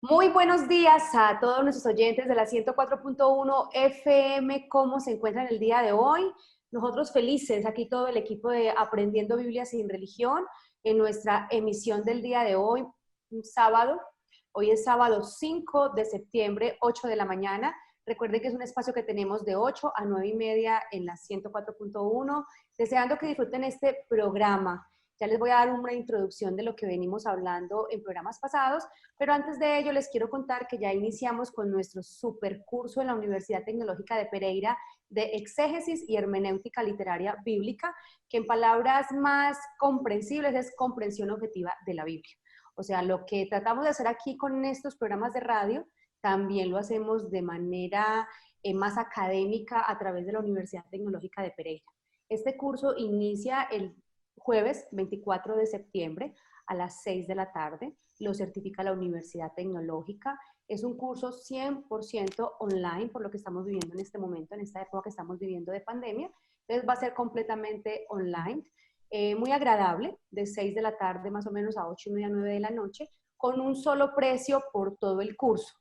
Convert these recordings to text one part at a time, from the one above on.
Muy buenos días a todos nuestros oyentes de la 104.1 FM. ¿Cómo se encuentran el día de hoy? Nosotros felices, aquí todo el equipo de Aprendiendo Biblia sin Religión, en nuestra emisión del día de hoy, un sábado. Hoy es sábado 5 de septiembre, 8 de la mañana. Recuerden que es un espacio que tenemos de 8 a 9 y media en la 104.1. Deseando que disfruten este programa. Ya les voy a dar una introducción de lo que venimos hablando en programas pasados, pero antes de ello les quiero contar que ya iniciamos con nuestro supercurso en la Universidad Tecnológica de Pereira de exégesis y hermenéutica literaria bíblica, que en palabras más comprensibles es comprensión objetiva de la Biblia. O sea, lo que tratamos de hacer aquí con estos programas de radio, también lo hacemos de manera más académica a través de la Universidad Tecnológica de Pereira. Este curso inicia el jueves 24 de septiembre a las 6 de la tarde. Lo certifica la Universidad Tecnológica. Es un curso 100% online, por lo que estamos viviendo en este momento, en esta época que estamos viviendo de pandemia. Entonces va a ser completamente online, muy agradable, de 6 de la tarde más o menos a 8 y media, 9 de la noche, con un solo precio por todo el curso.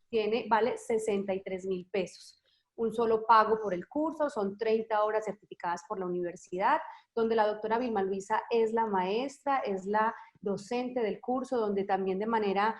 Vale 63,000 pesos. Un solo pago por el curso, son 30 horas certificadas por la universidad, donde la doctora Vilma Luisa es la maestra, es la docente del curso, donde también de manera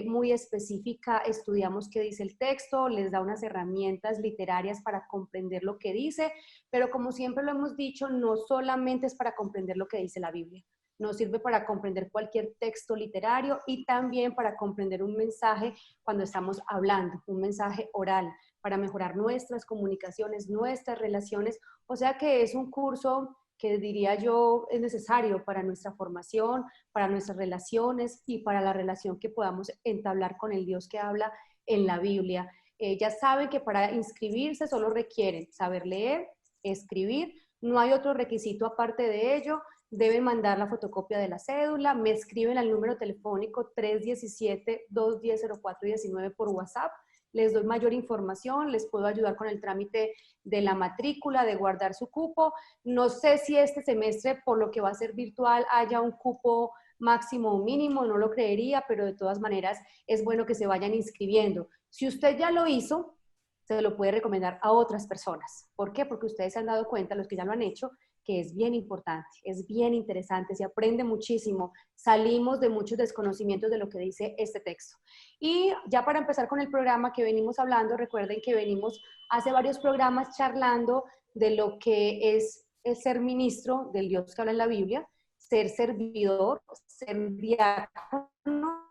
muy específica estudiamos qué dice el texto, les da unas herramientas literarias para comprender lo que dice, pero como siempre lo hemos dicho, no solamente es para comprender lo que dice la Biblia, nos sirve para comprender cualquier texto literario y también para comprender un mensaje cuando estamos hablando, un mensaje oral, para mejorar nuestras comunicaciones, nuestras relaciones. O sea que es un curso que diría yo es necesario para nuestra formación, para nuestras relaciones y para la relación que podamos entablar con el Dios que habla en la Biblia. Ya saben que para inscribirse solo requieren saber leer, escribir, no hay otro requisito aparte de ello. Deben mandar la fotocopia de la cédula, me escriben al número telefónico 317-210-0419 por WhatsApp, les doy mayor información, les puedo ayudar con el trámite de la matrícula, de guardar su cupo. No sé si este semestre, por lo que va a ser virtual, haya un cupo máximo o mínimo, no lo creería, pero de todas maneras es bueno que se vayan inscribiendo. Si usted ya lo hizo, se lo puede recomendar a otras personas. ¿Por qué? Porque ustedes se han dado cuenta, los que ya lo han hecho, que es bien importante, es bien interesante, se aprende muchísimo, salimos de muchos desconocimientos de lo que dice este texto. Y ya para empezar con el programa que venimos hablando, recuerden que venimos hace varios programas charlando de lo que es ser ministro del Dios que habla en la Biblia, ser servidor, ser diácono,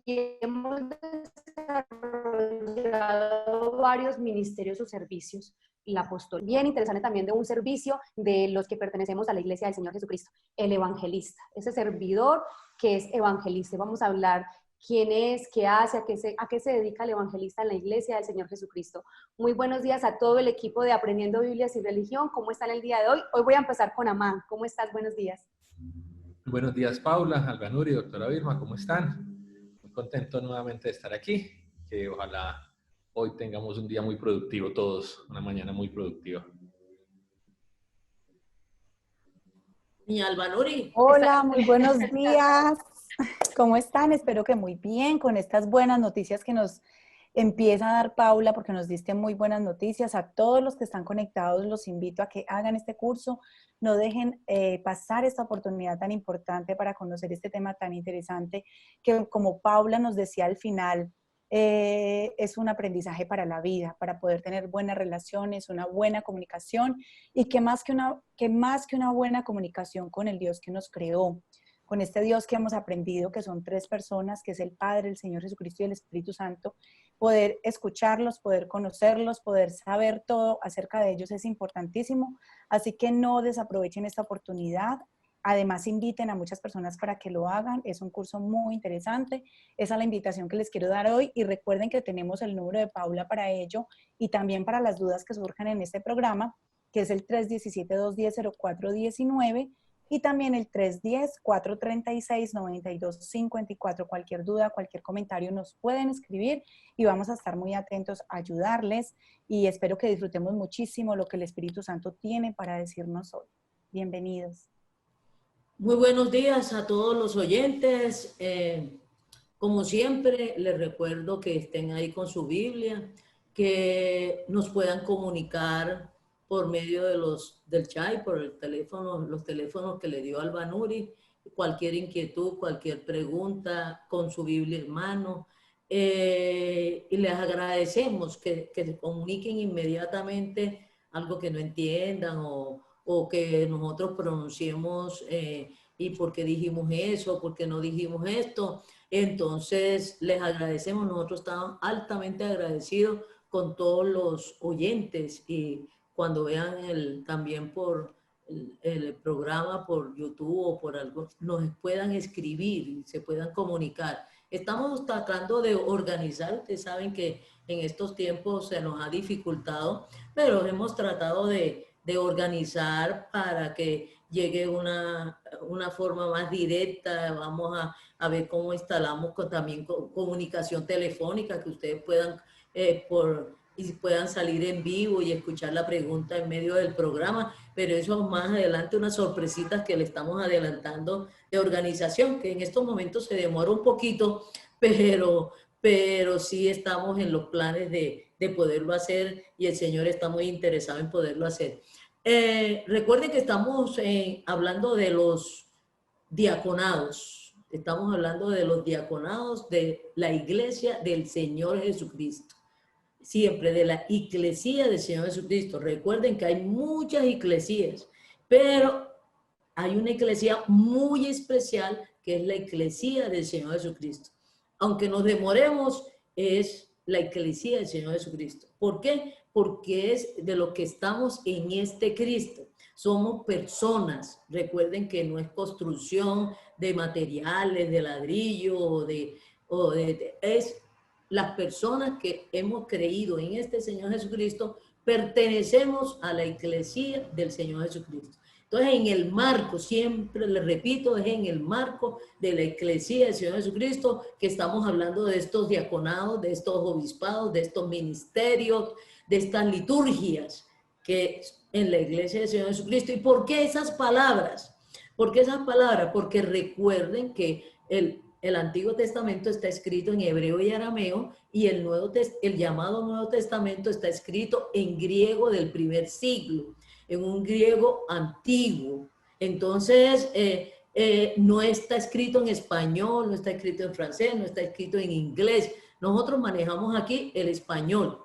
y hemos desarrollado varios ministerios o servicios. La apóstol, bien interesante también de un servicio de los que pertenecemos a la Iglesia del Señor Jesucristo, el evangelista, ese servidor que es evangelista. Vamos a hablar quién es, qué hace, a qué se dedica el evangelista en la Iglesia del Señor Jesucristo. Muy buenos días a todo el equipo de Aprendiendo Biblia sin Religión. ¿Cómo están el día de hoy? Hoy voy a empezar con Amán. ¿Cómo estás? Buenos días. Buenos días, Paula, Albanuri, doctora Vilma, ¿cómo están? Muy contento nuevamente de estar aquí, que ojalá hoy tengamos un día muy productivo todos, una mañana muy productiva. Mi Albanuri. Hola, muy buenos días. ¿Cómo están? Espero que muy bien con estas buenas noticias que nos empieza a dar Paula, porque nos diste muy buenas noticias. A todos los que están conectados los invito a que hagan este curso, no dejen pasar esta oportunidad tan importante para conocer este tema tan interesante que, como Paula nos decía al final, es un aprendizaje para la vida, para poder tener buenas relaciones, una buena comunicación y que más que una buena comunicación con el Dios que nos creó, con este Dios que hemos aprendido, que son tres personas, que es el Padre, el Señor Jesucristo y el Espíritu Santo, poder escucharlos, poder conocerlos, poder saber todo acerca de ellos es importantísimo. Así que no desaprovechen esta oportunidad. Además, inviten a muchas personas para que lo hagan. Es un curso muy interesante. Esa es la invitación que les quiero dar hoy. Y recuerden que tenemos el número de Paula para ello y también para las dudas que surjan en este programa, que es el 317-210-0419 y también el 310-436-9254. Cualquier duda, cualquier comentario nos pueden escribir y vamos a estar muy atentos a ayudarles y espero que disfrutemos muchísimo lo que el Espíritu Santo tiene para decirnos hoy. Bienvenidos. Muy buenos días a todos los oyentes. Como siempre, les recuerdo que estén ahí con su Biblia, que nos puedan comunicar por medio de del chat, por el teléfono, los teléfonos que le dio Albanuri, cualquier inquietud, cualquier pregunta, con su Biblia en mano. Y les agradecemos que se comuniquen inmediatamente algo que no entiendan o que nosotros pronunciemos y por qué dijimos eso, por qué no dijimos esto. Entonces, les agradecemos, nosotros estamos altamente agradecidos con todos los oyentes y cuando vean también por el programa por YouTube o por algo, nos puedan escribir y se puedan comunicar. Estamos tratando de organizar, ustedes saben que en estos tiempos se nos ha dificultado, pero hemos tratado de organizar para que llegue una forma más directa. Vamos a ver cómo instalamos también comunicación telefónica, que ustedes puedan y puedan salir en vivo y escuchar la pregunta en medio del programa, pero eso más adelante, unas sorpresitas que le estamos adelantando de organización, que en estos momentos se demora un poquito, pero sí estamos en los planes de poderlo hacer y el Señor está muy interesado en poderlo hacer. Recuerden que estamos hablando de los diaconados. Estamos hablando de los diaconados de la Iglesia del Señor Jesucristo. Siempre de la Iglesia del Señor Jesucristo. Recuerden que hay muchas iglesias, pero hay una iglesia muy especial que es la Iglesia del Señor Jesucristo. Aunque nos demoremos, es la Iglesia del Señor Jesucristo. ¿Por qué? Porque es de lo que estamos en este Cristo. Somos personas. Recuerden que no es construcción de materiales, de ladrillo es las personas que hemos creído en este Señor Jesucristo, pertenecemos a la Iglesia del Señor Jesucristo. Entonces, en el marco, siempre le repito, es en el marco de la Iglesia del Señor Jesucristo que estamos hablando de estos diaconados, de estos obispados, de estos ministerios, de estas liturgias que en la Iglesia del Señor Jesucristo. ¿Y por qué esas palabras? ¿Por qué esas palabras? Porque recuerden que el Antiguo Testamento está escrito en hebreo y arameo y el llamado Nuevo Testamento está escrito en griego del primer siglo, en un griego antiguo. Entonces, no está escrito en español, no está escrito en francés, no está escrito en inglés. Nosotros manejamos aquí el español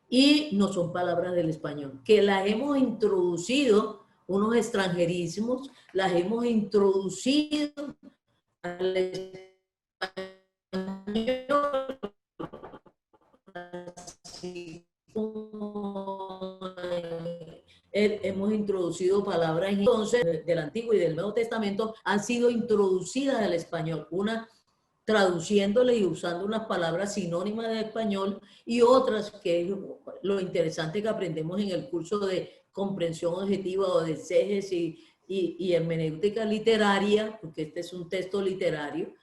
y no son palabras del español, que las hemos introducido, unos extranjerismos, las hemos introducido al español, hemos introducido palabras entonces del Antiguo y del Nuevo Testamento han sido introducidas al español, una traduciéndole y usando unas palabras sinónimas de español y otras que es lo interesante que aprendemos en el curso de comprensión objetiva o de exégesis y hermenéutica literaria, porque este es un texto literario,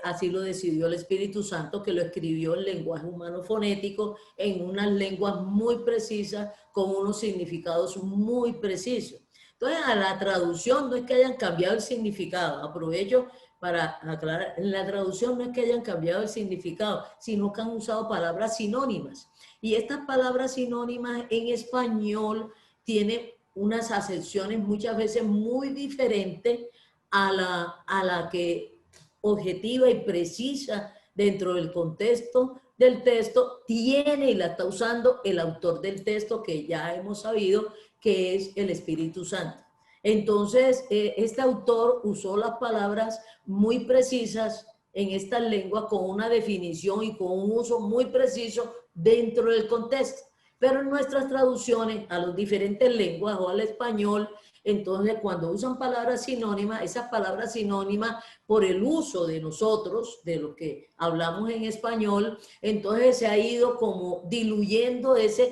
así lo decidió el Espíritu Santo, que lo escribió en lenguaje humano fonético, en unas lenguas muy precisas, con unos significados muy precisos. Entonces, a la traducción no es que hayan cambiado el significado, aprovecho para aclarar, en la traducción no es que hayan cambiado el significado, sino que han usado palabras sinónimas. Y estas palabras sinónimas en español tienen unas acepciones muchas veces muy diferentes a la que objetiva y precisa dentro del contexto del texto tiene y la está usando el autor del texto, que ya hemos sabido que es el Espíritu Santo. Entonces, este autor usó las palabras muy precisas en esta lengua con una definición y con un uso muy preciso dentro del contexto. Pero en nuestras traducciones a las diferentes lenguas o al español, entonces cuando usan palabras sinónimas, esas palabras sinónimas por el uso de nosotros, de lo que hablamos en español, entonces se ha ido como diluyendo esa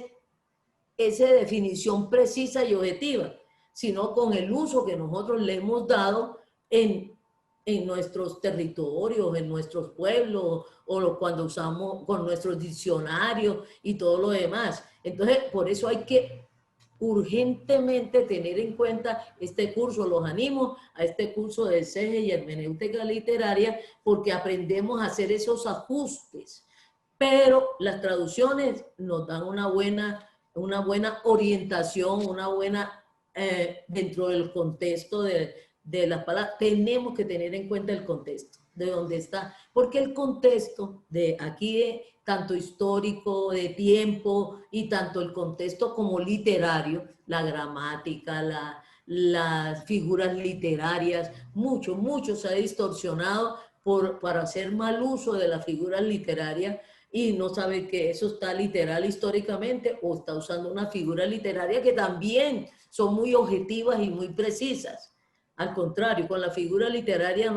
definición precisa y objetiva, sino con el uso que nosotros le hemos dado en nuestros territorios, en nuestros pueblos, o cuando usamos con nuestros diccionarios y todo lo demás. Entonces, por eso hay que urgentemente tener en cuenta este curso. Los animo a este curso de exégesis y hermenéutica literaria porque aprendemos a hacer esos ajustes. Pero las traducciones nos dan una buena orientación, una buena, dentro del contexto de las palabras. Tenemos que tener en cuenta el contexto, de dónde está, porque el contexto de aquí, tanto histórico, de tiempo, y tanto el contexto como literario, la gramática, las figuras literarias, mucho se ha distorsionado para hacer mal uso de las figuras literarias, y no sabe que eso está literal históricamente o está usando una figura literaria que también son muy objetivas y muy precisas. Al contrario, con la figura literaria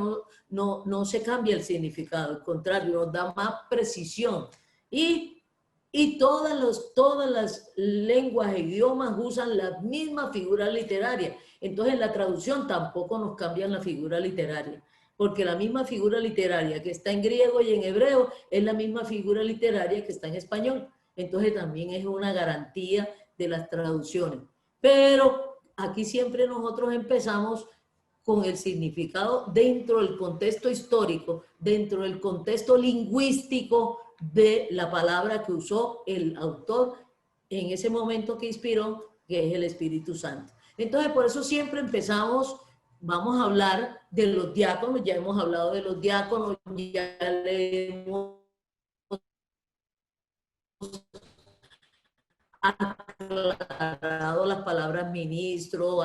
no se cambia el significado, al contrario, nos da más precisión. Y todas las lenguas e idiomas usan la misma figura literaria. Entonces, en la traducción tampoco nos cambian la figura literaria, porque la misma figura literaria que está en griego y en hebreo es la misma figura literaria que está en español. Entonces también es una garantía de las traducciones. Pero aquí siempre nosotros empezamos con el significado dentro del contexto histórico, dentro del contexto lingüístico de la palabra que usó el autor en ese momento que inspiró, que es el Espíritu Santo. Entonces, por eso siempre empezamos. Vamos a hablar de los diáconos, ya hemos hablado de los diáconos, ya le hemos aclarado las palabras ministro,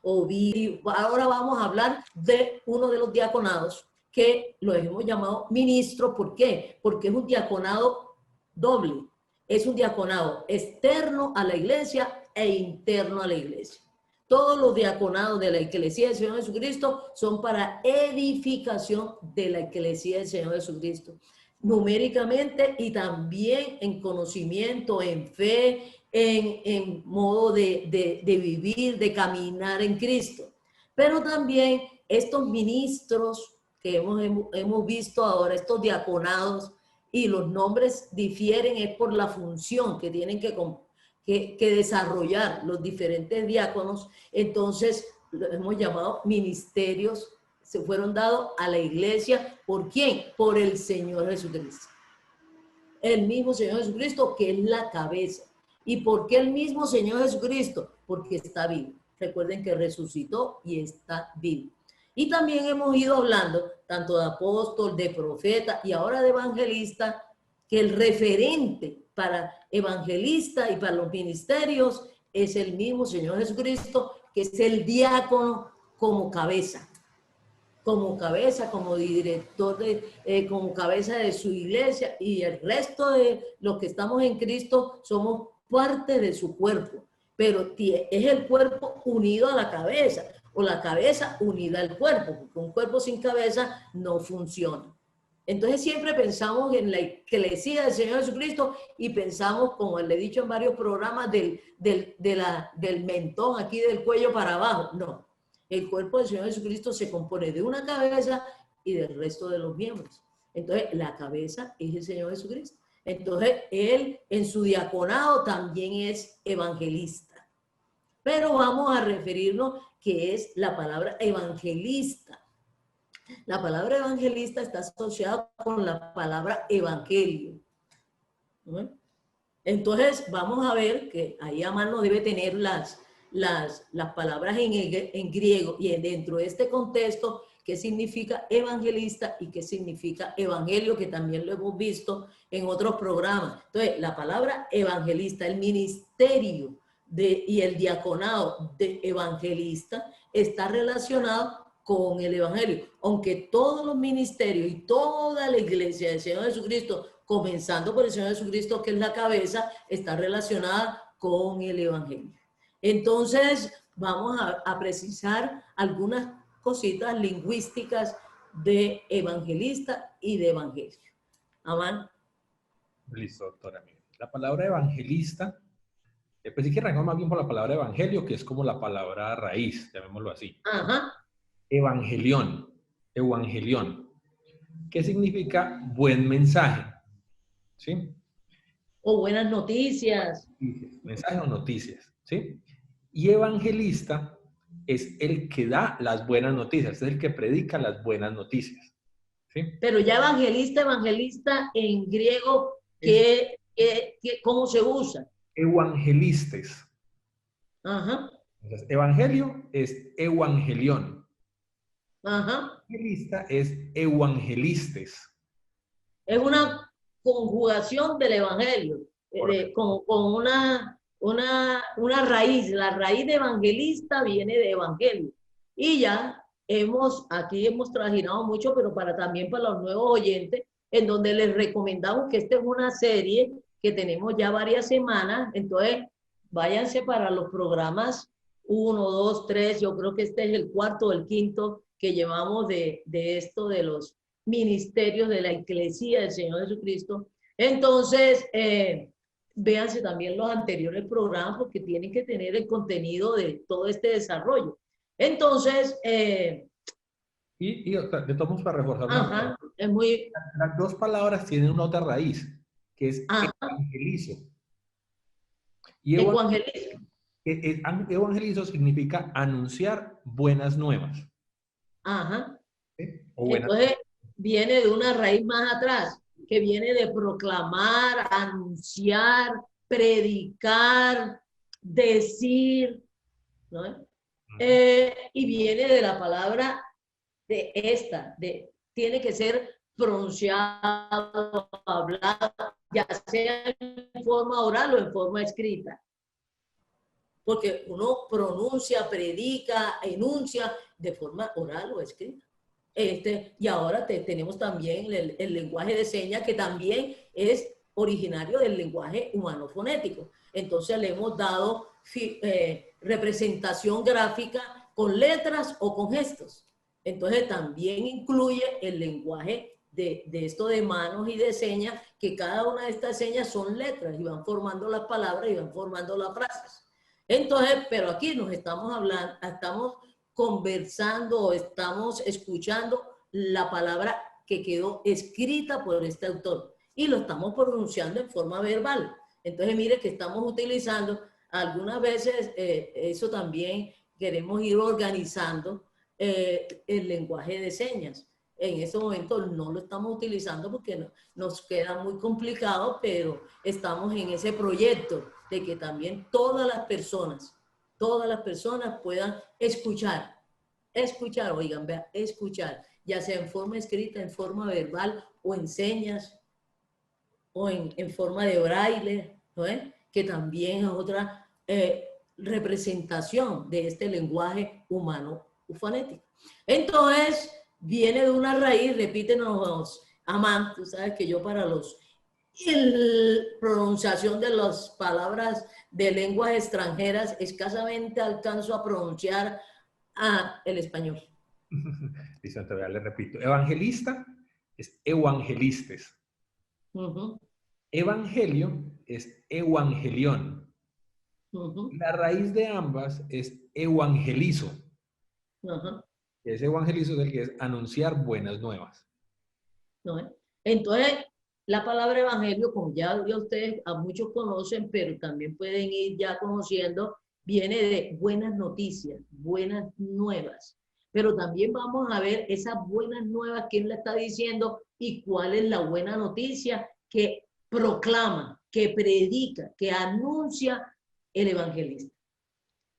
obispo. Ahora vamos a hablar de uno de los diaconados que lo hemos llamado ministro. ¿Por qué? Porque es un diaconado doble. Es un diaconado externo a la iglesia e interno a la iglesia. Todos los diaconados de la Iglesia del Señor Jesucristo son para edificación de la Iglesia del Señor Jesucristo, numéricamente y también en conocimiento, en fe, en modo de vivir, de caminar en Cristo. Pero también estos ministros que hemos visto ahora, estos diaconados, y los nombres difieren es por la función que tienen que desarrollar los diferentes diáconos. Entonces lo hemos llamado ministerios, se fueron dados a la iglesia. ¿Por quién? Por el Señor Jesucristo. El mismo Señor Jesucristo, que es la cabeza. ¿Y por qué el mismo Señor Jesucristo? Porque está vivo. Recuerden que resucitó y está vivo. Y también hemos ido hablando tanto de apóstol, de profeta y ahora de evangelista, que el referente para evangelista y para los ministerios es el mismo Señor Jesucristo, que es el diácono como cabeza, como director, como cabeza de su iglesia, y el resto de los que estamos en Cristo somos parte de su cuerpo, pero es el cuerpo unido a la cabeza, o la cabeza unida al cuerpo, porque un cuerpo sin cabeza no funciona. Entonces siempre pensamos en la iglesia del Señor Jesucristo y pensamos, como le he dicho en varios programas, del mentón aquí, del cuello para abajo. No, el cuerpo del Señor Jesucristo se compone de una cabeza y del resto de los miembros. Entonces la cabeza es el Señor Jesucristo. Entonces él en su diaconado también es evangelista. Pero vamos a referirnos que es la palabra evangelista. La palabra evangelista está asociada con la palabra evangelio. ¿No? Entonces, vamos a ver que ahí a mano debe tener las palabras en griego, y dentro de este contexto, qué significa evangelista y qué significa evangelio, que también lo hemos visto en otros programas. Entonces, la palabra evangelista, el ministerio y el diaconado de evangelista está relacionado con el evangelio, aunque todos los ministerios y toda la iglesia del Señor Jesucristo, comenzando por el Señor Jesucristo, que es la cabeza, está relacionada con el evangelio. Entonces vamos a precisar algunas cositas lingüísticas de evangelista y de evangelio. Amán. Listo, doctora. La palabra evangelista, pues sí que arrancamos más bien por la palabra evangelio, que es como la palabra raíz, llamémoslo así. Ajá. Evangelión. ¿Qué significa buen mensaje? ¿Sí? O buenas noticias. Mensaje o noticias, ¿sí? Y evangelista es el que da las buenas noticias, es el que predica las buenas noticias. ¿Sí? Pero ya evangelista en griego, ¿cómo se usa? Evangelistes. Ajá, Entonces, evangelio es evangelión. ajá. Evangelista es evangelistes. Es una conjugación del evangelio, con una raíz. La raíz de evangelista viene de evangelio. Y ya aquí hemos trajinado mucho, pero también para los nuevos oyentes, en donde les recomendamos que esta es una serie que tenemos ya varias semanas. Entonces, váyanse para los programas 1, 2, 3. Yo creo que este es el cuarto o el quinto que llevamos de esto de los ministerios de la Iglesia del Señor Jesucristo. Entonces, véanse también los anteriores programas porque tienen que tener el contenido de todo este desarrollo. Entonces, Y de todos modos, para reforzar, ajá, es muy... las dos palabras tienen una otra raíz, que es Ajá, evangelizo. Y evangelismo. evangelizo significa anunciar buenas nuevas. Ajá. ¿Sí? O buenas. Entonces, viene de una raíz más atrás, que viene de proclamar, anunciar, predicar, decir, ¿no? Y viene de la palabra tiene que ser pronunciado, hablado, ya sea en forma oral o en forma escrita. Porque uno pronuncia, predica, enuncia de forma oral o escrita. Y ahora tenemos también el lenguaje de señas, que también es originario del lenguaje humano fonético. Entonces le hemos dado representación gráfica con letras o con gestos. Entonces también incluye el lenguaje de esto de manos y de señas, que cada una de estas señas son letras y van formando las palabras y van formando las frases. Entonces, pero aquí nos estamos hablando, estamos conversando o estamos escuchando la palabra que quedó escrita por este autor y lo estamos pronunciando en forma verbal. Entonces, mire que estamos utilizando, algunas veces eso también queremos ir organizando el lenguaje de señas. En este momento no lo estamos utilizando porque nos queda muy complicado, pero estamos en ese proyecto de que también todas las personas puedan escuchar, oigan, vean, escuchar, ya sea en forma escrita, en forma verbal o en señas o en forma de braille, ¿no? Que también es otra representación de este lenguaje humano fonético. Entonces, viene de una raíz, repítenos, Amán, tú sabes que yo para la pronunciación de las palabras de lenguas extranjeras escasamente alcanzo a pronunciar el español. Listo, entonces le repito. Evangelista es evangelistes. Evangelio es evangelión. La raíz de ambas es evangelizo. Ese evangelizo es el que es anunciar buenas nuevas. ¿No? Entonces, la palabra evangelio, como ya ustedes a muchos conocen, pero también pueden ir ya conociendo, viene de buenas noticias, buenas nuevas. Pero también vamos a ver esas buenas nuevas, quién la está diciendo y cuál es la buena noticia que proclama, que predica, que anuncia el evangelista.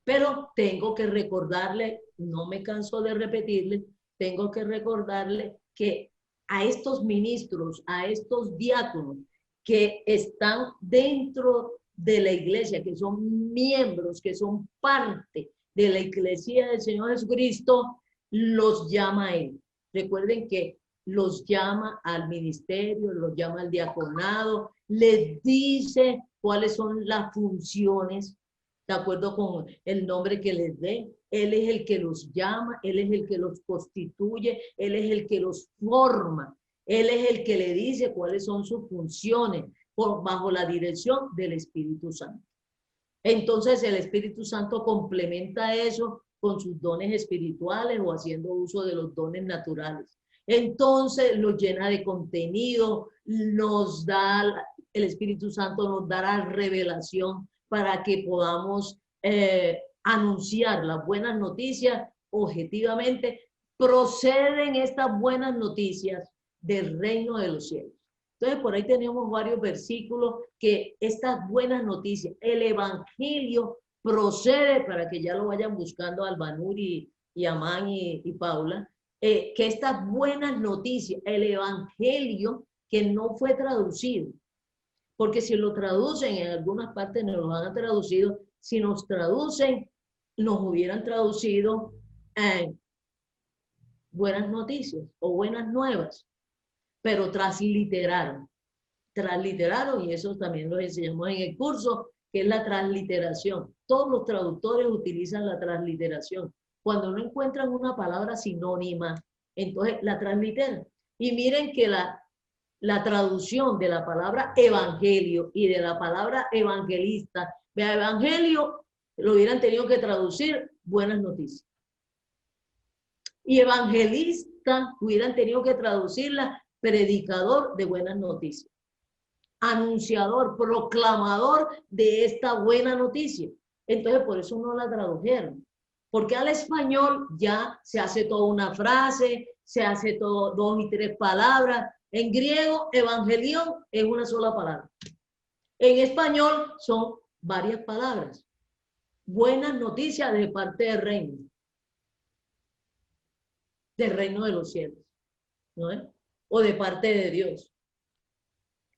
Pero tengo que recordarle, no me canso de repetirle, tengo que recordarle que a estos ministros, a estos diáconos que están dentro de la iglesia, que son miembros, que son parte de la iglesia del Señor Jesucristo, los llama a él. Recuerden que los llama al ministerio, los llama al diaconado, les dice cuáles son las funciones, de acuerdo con el nombre que les dé. Él es el que los llama, Él es el que los constituye, Él es el que los forma, Él es el que le dice cuáles son sus funciones bajo la dirección del Espíritu Santo. Entonces el Espíritu Santo complementa eso con sus dones espirituales o haciendo uso de los dones naturales. Entonces los llena de contenido, nos da, el Espíritu Santo nos dará revelación para que podamos anunciar las buenas noticias objetivamente. Proceden estas buenas noticias del reino de los cielos. Entonces, por ahí tenemos varios versículos que estas buenas noticias, el evangelio procede, para que ya lo vayan buscando Albanur y Amán y Paula, que estas buenas noticias, el evangelio que no fue traducido, porque si lo traducen, en algunas partes nos lo han traducido, si nos traducen, nos hubieran traducido buenas noticias o buenas nuevas, pero transliteraron, y eso también lo enseñamos en el curso, que es la transliteración. Todos los traductores utilizan la transliteración. Cuando no encuentran una palabra sinónima, entonces la transliteran. Y miren que la traducción de la palabra evangelio y de la palabra evangelista, de evangelio lo hubieran tenido que traducir buenas noticias. Y evangelista hubieran tenido que traducirla predicador de buenas noticias, anunciador, proclamador de esta buena noticia. Entonces por eso no la tradujeron, porque al español ya se hace toda una frase, se hace todo 2 y 3 palabras. En griego, evangelión es una sola palabra. En español son varias palabras. Buenas noticias de parte del reino de los cielos, ¿no es? O de parte de Dios.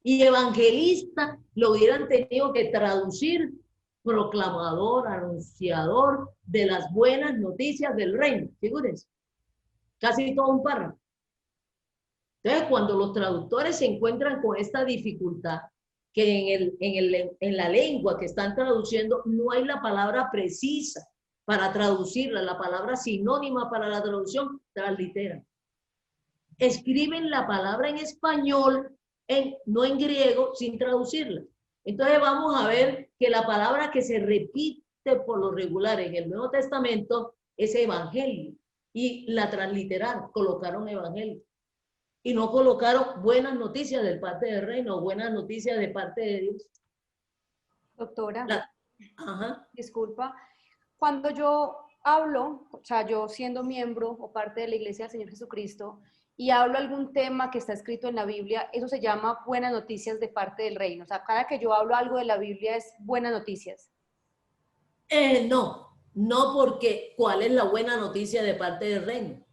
Y evangelista lo hubieran tenido que traducir proclamador, anunciador de las buenas noticias del reino. Figúrense, casi todo un párrafo. Entonces, cuando los traductores se encuentran con esta dificultad, que en la lengua que están traduciendo no hay la palabra precisa para traducirla, la palabra sinónima para la traducción, transliteran. Escriben la palabra en español, no en griego, sin traducirla. Entonces vamos a ver que la palabra que se repite por lo regular en el Nuevo Testamento es evangelio. Y la transliteraron, colocaron evangelio. Y no colocaron buenas noticias de parte del reino, buenas noticias de parte de Dios. Doctora, disculpa, cuando yo hablo, o sea, yo siendo miembro o parte de la Iglesia del Señor Jesucristo, y hablo algún tema que está escrito en la Biblia, eso se llama buenas noticias de parte del reino. O sea, cada que yo hablo algo de la Biblia es buenas noticias. No porque ¿cuál es la buena noticia de parte del reino?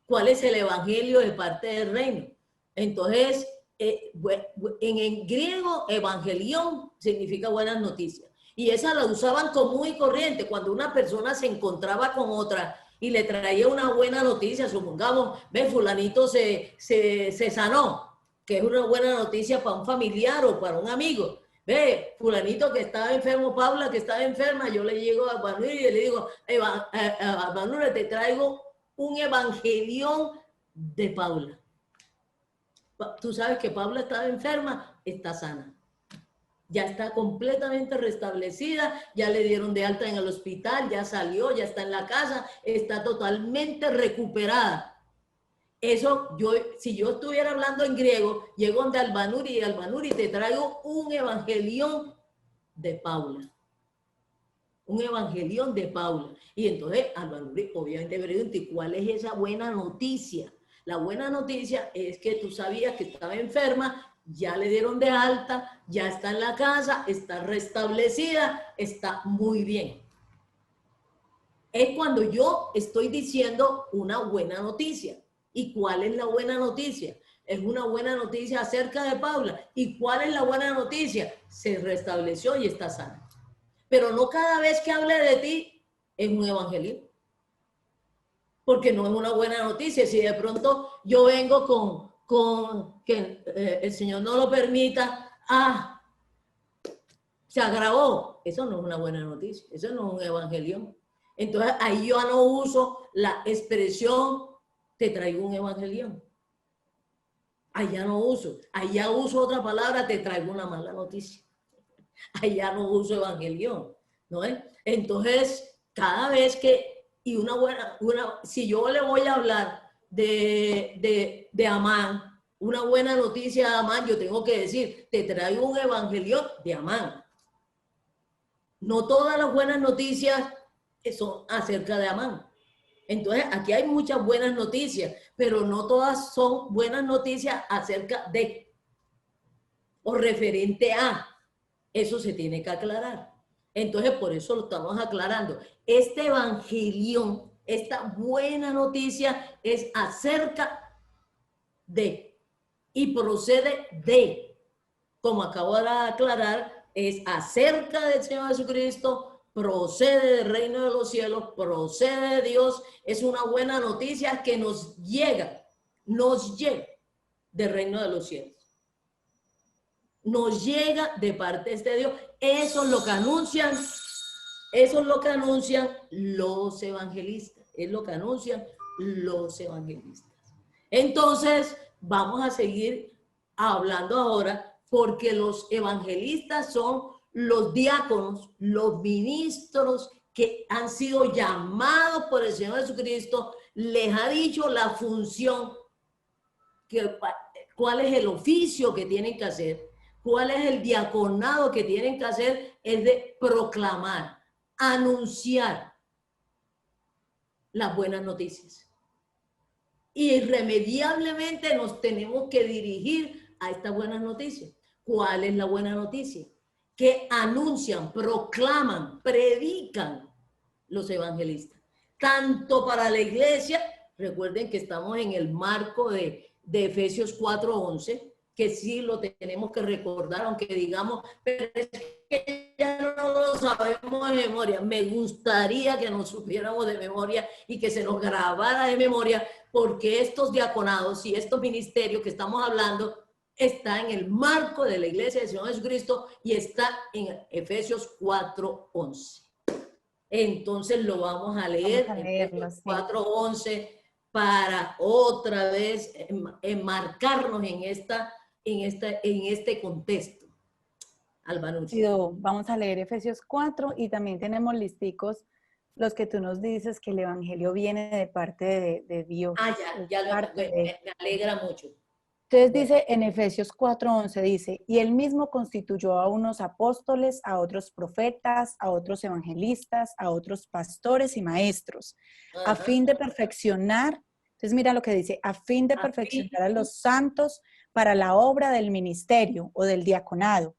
¿Cuál es el evangelio de parte del reino? Entonces, en griego, evangelión significa buenas noticias. Y esa la usaban común y corriente. Cuando una persona se encontraba con otra y le traía una buena noticia, supongamos, ve, fulanito se sanó, que es una buena noticia para un familiar o para un amigo. Ve, fulanito que estaba enfermo, Paula que estaba enferma, yo le llego a Albanur y le digo, Albanur, te traigo un evangelión de Paula. Tú sabes que Paula estaba enferma, está sana. Ya está completamente restablecida, ya le dieron de alta en el hospital, ya salió, ya está en la casa, está totalmente recuperada. Eso, si yo estuviera hablando en griego, llego donde Albanur y te traigo un evangelión de Paula. Un evangelión de Paula. Y entonces Albanur obviamente pregunta, ¿cuál es esa buena noticia? La buena noticia es que tú sabías que estaba enferma, ya le dieron de alta, ya está en la casa, está restablecida, está muy bien. Es cuando yo estoy diciendo una buena noticia. ¿Y cuál es la buena noticia? Es una buena noticia acerca de Paula. ¿Y cuál es la buena noticia? Se restableció y está sana. Pero no cada vez que hable de ti es un evangelio. Porque no es una buena noticia. Si de pronto yo vengo con que el Señor no lo permita, se agravó. Eso no es una buena noticia. Eso no es un evangelio. Entonces ahí yo no uso la expresión te traigo un evangelio. Allá no uso. Allá uso otra palabra, te traigo una mala noticia. Allá no uso evangelio, ¿no es? Entonces, cada vez que, si yo le voy a hablar de Amán, una buena noticia de Amán, yo tengo que decir, te traigo un evangelio de Amán. No todas las buenas noticias son acerca de Amán. Entonces, aquí hay muchas buenas noticias, pero no todas son buenas noticias acerca de o referente a. Eso se tiene que aclarar. Entonces, por eso lo estamos aclarando. Este evangelión, esta buena noticia es acerca de y procede de, como acabo de aclarar, es acerca del Señor Jesucristo, procede del reino de los cielos, procede de Dios. Es una buena noticia que nos llega del reino de los cielos. Nos llega de parte de Dios. Eso es lo que anuncian, los evangelistas. Es lo que anuncian los evangelistas. Entonces, vamos a seguir hablando ahora, porque los evangelistas son los diáconos, los ministros que han sido llamados por el Señor Jesucristo. Les ha dicho la función, cuál es el oficio que tienen que hacer, cuál es el diaconado que tienen que hacer, es de proclamar, anunciar las buenas noticias. Irremediablemente nos tenemos que dirigir a estas buenas noticias. ¿Cuál es la buena noticia? Que anuncian, proclaman, predican los evangelistas. Tanto para la iglesia, recuerden que estamos en el marco de Efesios 4:11, que sí lo tenemos que recordar, aunque digamos, pero es que ya no lo sabemos de memoria. Me gustaría que nos supiéramos de memoria y que se nos grabara de memoria, porque estos diaconados y estos ministerios que estamos hablando está en el marco de la iglesia del Señor Jesucristo y está en Efesios 4:11. Entonces lo vamos a leer, vamos a leerlo, Efesios 4:11, para otra vez enmarcarnos en este contexto. Albanuncio. Vamos a leer Efesios 4 y también tenemos listicos los que tú nos dices que el evangelio viene de parte de Dios. Me alegra mucho. Entonces dice en Efesios 4:11, dice, y él mismo constituyó a unos apóstoles, a otros profetas, a otros evangelistas, a otros pastores y maestros, a fin de perfeccionar, entonces mira lo que dice, a fin de perfeccionar a los santos para la obra del ministerio o del diaconado,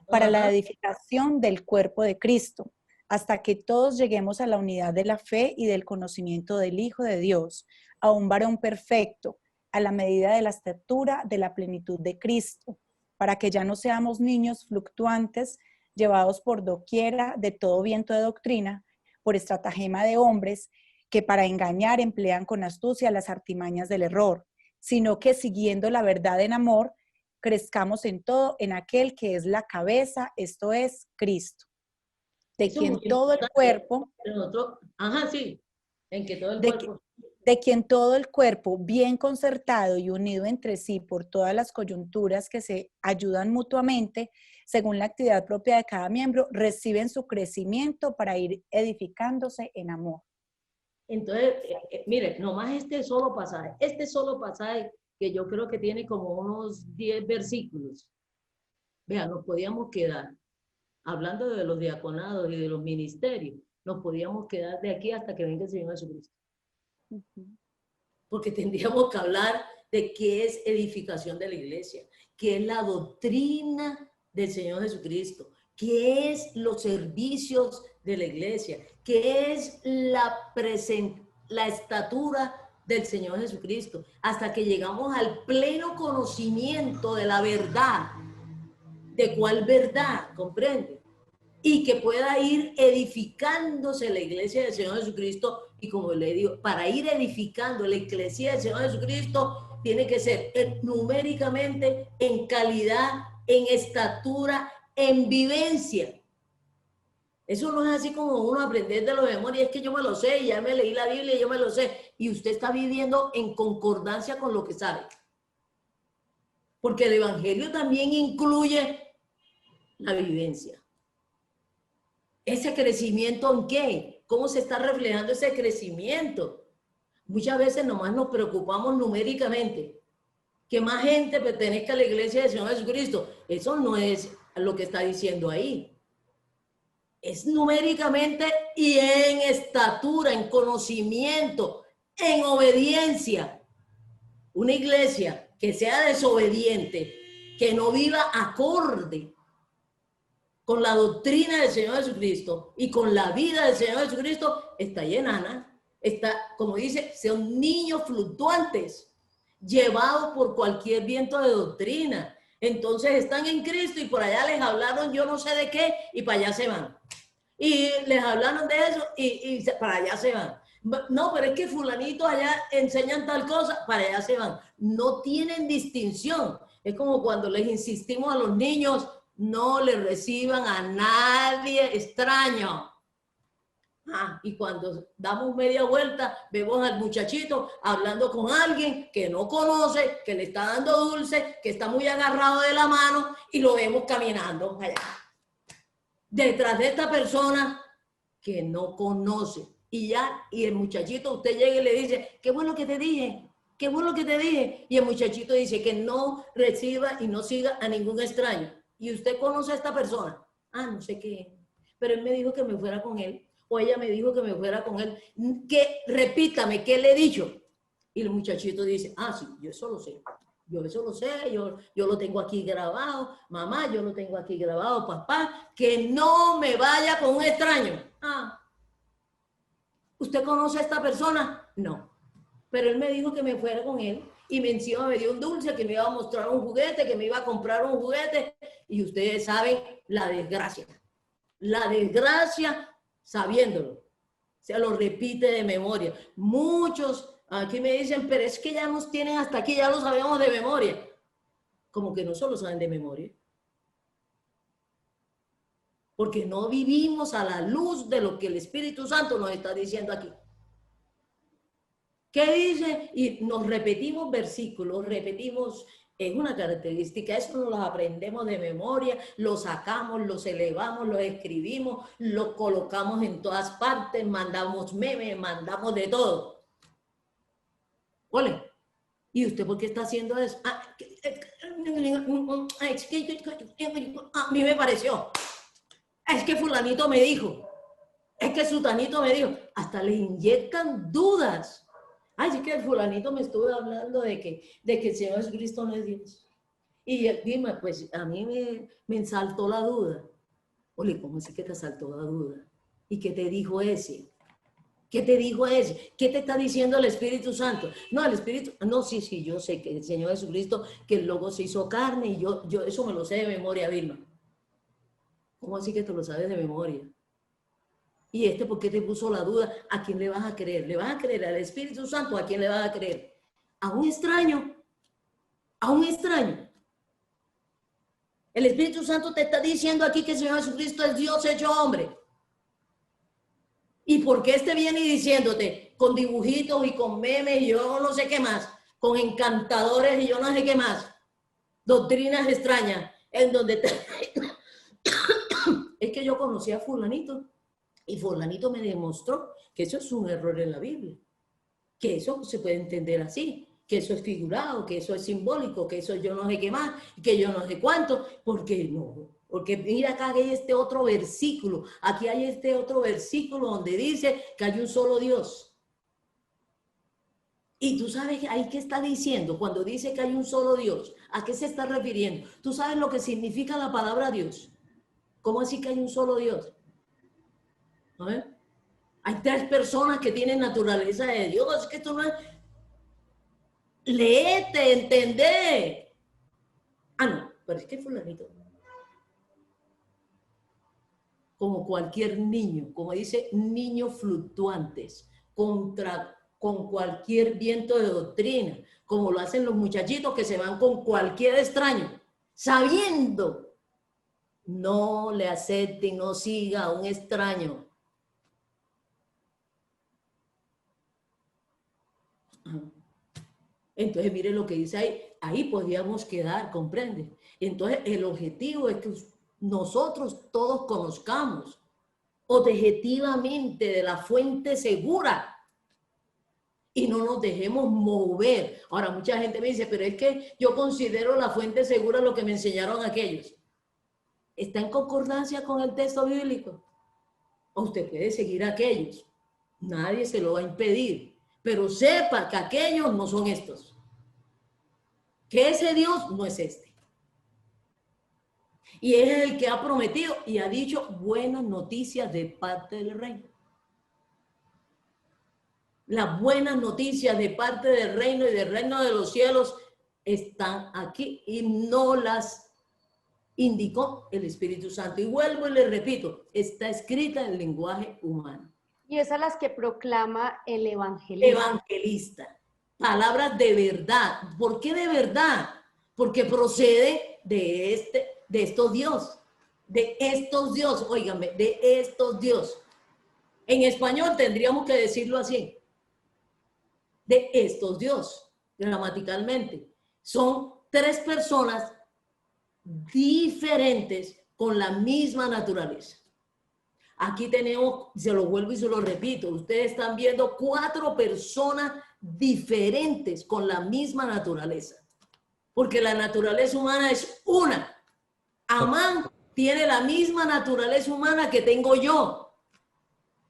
para la edificación del cuerpo de Cristo, hasta que todos lleguemos a la unidad de la fe y del conocimiento del Hijo de Dios, a un varón perfecto, a la medida de la estatura de la plenitud de Cristo, para que ya no seamos niños fluctuantes, llevados por doquiera de todo viento de doctrina, por estratagema de hombres, que para engañar emplean con astucia las artimañas del error, sino que siguiendo la verdad en amor, crezcamos en todo en aquel que es la cabeza, esto es Cristo, de quien todo el cuerpo... en que todo el cuerpo... De quien todo el cuerpo, bien concertado y unido entre sí por todas las coyunturas que se ayudan mutuamente, según la actividad propia de cada miembro, reciben su crecimiento para ir edificándose en amor. Entonces, mire, nomás este solo pasaje que yo creo que tiene como unos 10 versículos. Vean, nos podíamos quedar, hablando de los diaconados y de los ministerios, nos podíamos quedar de aquí hasta que venga el Señor Jesucristo. Porque tendríamos que hablar de qué es edificación de la iglesia, qué es la doctrina del Señor Jesucristo, qué es los servicios de la iglesia, qué es la estatura del Señor Jesucristo, hasta que llegamos al pleno conocimiento de la verdad. ¿De cuál verdad? ¿Comprende? Y que pueda ir edificándose la iglesia del Señor Jesucristo. Y como le digo, para ir edificando la iglesia del Señor Jesucristo, tiene que ser numéricamente, en calidad, en estatura, en vivencia. Eso no es así como uno aprender de la memoria, es que yo me lo sé, ya me leí la Biblia, yo me lo sé, y usted está viviendo en concordancia con lo que sabe. Porque el evangelio también incluye la vivencia. ¿Ese crecimiento en qué? ¿Cómo se está reflejando ese crecimiento? Muchas veces nomás nos preocupamos numéricamente. Que más gente pertenezca a la iglesia del Señor Jesucristo. Eso no es lo que está diciendo ahí. es numéricamente y en estatura, en conocimiento, en obediencia. Una iglesia que sea desobediente, que no viva acorde con la doctrina del Señor Jesucristo y con la vida del Señor Jesucristo, está llenana, está, como dice, son niños fluctuantes, llevados por cualquier viento de doctrina. Entonces están en Cristo y por allá les hablaron yo no sé de qué y para allá se van. Y les hablaron de eso y para allá se van. No, pero es que fulanito allá enseñan tal cosa, para allá se van. No tienen distinción. Es como cuando les insistimos a los niños, no le reciban a nadie extraño. Y cuando damos media vuelta, vemos al muchachito hablando con alguien que no conoce, que le está dando dulce, que está muy agarrado de la mano y lo vemos caminando allá. Detrás de esta persona que no conoce. Y el muchachito, usted llega y le dice, qué bueno que te dije, qué bueno que te dije. Y el muchachito dice que no reciba y no siga a ningún extraño. Y usted conoce a esta persona. No sé qué. Pero él me dijo que me fuera con él. O ella me dijo que me fuera con él. Repítame, ¿qué le he dicho? Y el muchachito dice, sí, yo eso lo sé. Yo eso lo sé, yo lo tengo aquí grabado. Mamá, yo lo tengo aquí grabado. Papá, que no me vaya con un extraño. ¿Usted conoce a esta persona? No. Pero él me dijo que me fuera con él y me encima me dio un dulce, que me iba a mostrar un juguete, que me iba a comprar un juguete. Y ustedes saben la desgracia. La desgracia sabiéndolo. Se lo repite de memoria. Muchos aquí me dicen, pero es que ya nos tienen hasta aquí, ya lo sabemos de memoria. Como que no solo saben de memoria. Porque no vivimos a la luz de lo que el Espíritu Santo nos está diciendo aquí. ¿Qué dice? Y nos repetimos versículos, repetimos, es una característica, eso nos lo aprendemos de memoria, lo sacamos, los elevamos, los escribimos, lo colocamos en todas partes, mandamos memes, mandamos de todo. Ole, ¿y usted por qué está haciendo eso? A mí me pareció. Es que fulanito me dijo. Es que sutanito me dijo. Hasta le inyectan dudas. Es que el fulanito me estuvo hablando de que el Señor Jesucristo no es Dios. Y dime, pues a mí me ensaltó la duda. Ole, ¿cómo es que te saltó la duda? ¿Y qué te dijo ese? ¿Qué te dijo ese? ¿Qué te está diciendo el Espíritu Santo? No, el Espíritu... No, sí, yo sé que el Señor Jesucristo, que el Logo se hizo carne y yo eso me lo sé de memoria, Vilma. ¿Cómo así que te lo sabes de memoria? ¿Y por qué te puso la duda? ¿A quién le vas a creer? ¿Le vas a creer al Espíritu Santo? ¿A quién le vas a creer? ¿A un extraño? ¿A un extraño? El Espíritu Santo te está diciendo aquí que el Señor Jesucristo es Dios hecho hombre. ¿Y por qué viene diciéndote con dibujitos y con memes y yo no sé qué más? Con encantadores y yo no sé qué más. Doctrinas extrañas en donde es que yo conocí a fulanito y fulanito me demostró que eso es un error en la Biblia, que eso se puede entender así, que eso es figurado, que eso es simbólico, que eso yo no sé qué más, que yo no sé cuánto, porque no, porque mira acá hay este otro versículo, aquí hay este otro versículo donde dice que hay un solo Dios. Y tú sabes ahí qué está diciendo cuando dice que hay un solo Dios, ¿a qué se está refiriendo? ¿Tú sabes lo que significa la palabra Dios? ¿Cómo así que hay un solo Dios? ¿No? Hay tres personas que tienen naturaleza de Dios. Es que esto no es... Léete, entendé. No, pero es que fulanito. Como cualquier niño, como dice, niños fluctuantes, con cualquier viento de doctrina, como lo hacen los muchachitos que se van con cualquier extraño, sabiendo. No le acepte y no siga a un extraño. Entonces, mire lo que dice ahí. Ahí podríamos quedar, ¿comprende? Entonces, el objetivo es que nosotros todos conozcamos objetivamente de la fuente segura y no nos dejemos mover. Ahora, mucha gente me dice, pero es que yo considero la fuente segura lo que me enseñaron aquellos. ¿Está en concordancia con el texto bíblico? o usted puede seguir a aquellos. Nadie se lo va a impedir, pero sepa que aquellos no son estos. Que ese Dios no es este. Y es el que ha prometido y ha dicho buenas noticias de parte del reino. Las buenas noticias de parte del reino y del reino de los cielos están aquí y no las indicó el Espíritu Santo. Y vuelvo y le repito, está escrita en lenguaje humano. Y esas las que proclama el evangelista. Evangelista. Palabras de verdad. ¿Por qué de verdad? Porque procede de estos Dios. De estos Dios. Óigame, de estos Dios. En español tendríamos que decirlo así. De estos Dios, gramaticalmente. Son tres personas diferentes con la misma naturaleza. Aquí tenemos, se lo vuelvo y se lo repito, ustedes están viendo 4 personas diferentes con la misma naturaleza. Porque la naturaleza humana es una. Amán tiene la misma naturaleza humana que tengo yo.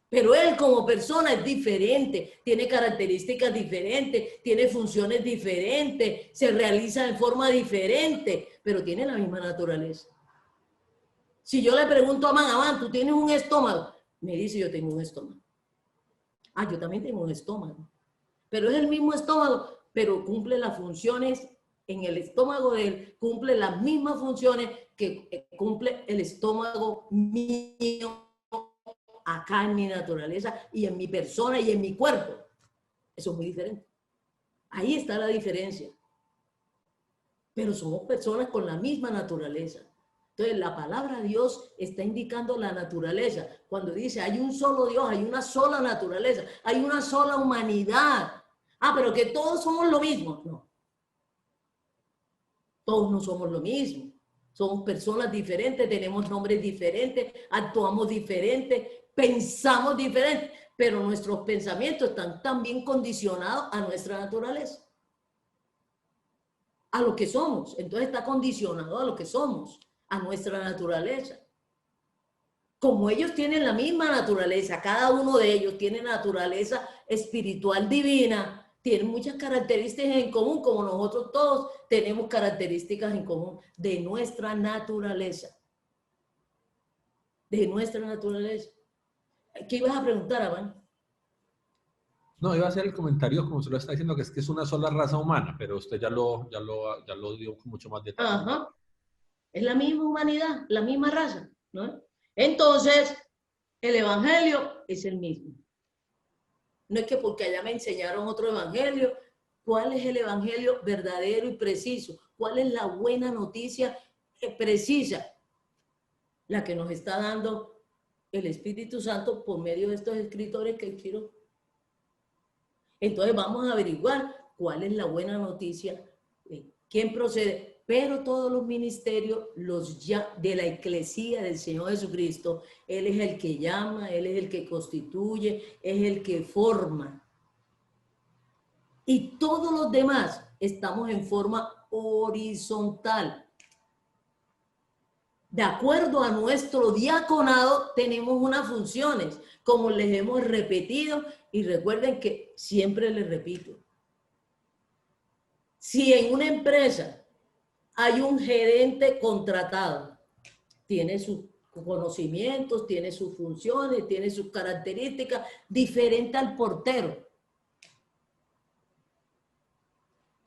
Pero él como persona es diferente, tiene características diferentes, tiene funciones diferentes, se realiza de forma diferente, pero tiene la misma naturaleza. Si yo le pregunto a Amán, ¿tú tienes un estómago? Me dice, yo tengo un estómago. Ah, yo también tengo un estómago. Pero es el mismo estómago, pero cumple las funciones en el estómago de él, cumple las mismas funciones que cumple el estómago mío acá en mi naturaleza y en mi persona y en mi cuerpo. Eso es muy diferente. Ahí está la diferencia. Pero somos personas con la misma naturaleza. Entonces, la palabra Dios está indicando la naturaleza. Cuando dice, hay un solo Dios, hay una sola naturaleza, hay una sola humanidad. Ah, pero que todos somos lo mismo. No. Todos no somos lo mismo. Somos personas diferentes, tenemos nombres diferentes, actuamos diferentes, pensamos diferente, pero nuestros pensamientos están también condicionados a nuestra naturaleza, a lo que somos. Entonces está condicionado a lo que somos, a nuestra naturaleza. Como ellos tienen la misma naturaleza, cada uno de ellos tiene naturaleza espiritual divina, tienen muchas características en común, como nosotros todos tenemos características en común de nuestra naturaleza. De nuestra naturaleza. ¿Qué ibas a preguntar, Amán? No, iba a hacer el comentario, como se lo está diciendo, que es una sola raza humana, pero usted ya lo dio con mucho más detalle. Ajá. Es la misma humanidad, la misma raza, ¿no? Entonces, el evangelio es el mismo. No es que porque allá me enseñaron otro evangelio. ¿Cuál es el evangelio verdadero y preciso? ¿Cuál es la buena noticia precisa? La que nos está dando el Espíritu Santo por medio de estos escritores que quiero. Entonces vamos a averiguar cuál es la buena noticia, quién procede. Pero todos los ministerios de la Eclesía del Señor Jesucristo, Él es el que llama, Él es el que constituye, es el que forma. Y todos los demás estamos en forma horizontal. De acuerdo a nuestro diaconado, tenemos unas funciones, como les hemos repetido, y recuerden que siempre les repito. Si en una empresa hay un gerente contratado, tiene sus conocimientos, tiene sus funciones, tiene sus características, diferente al portero.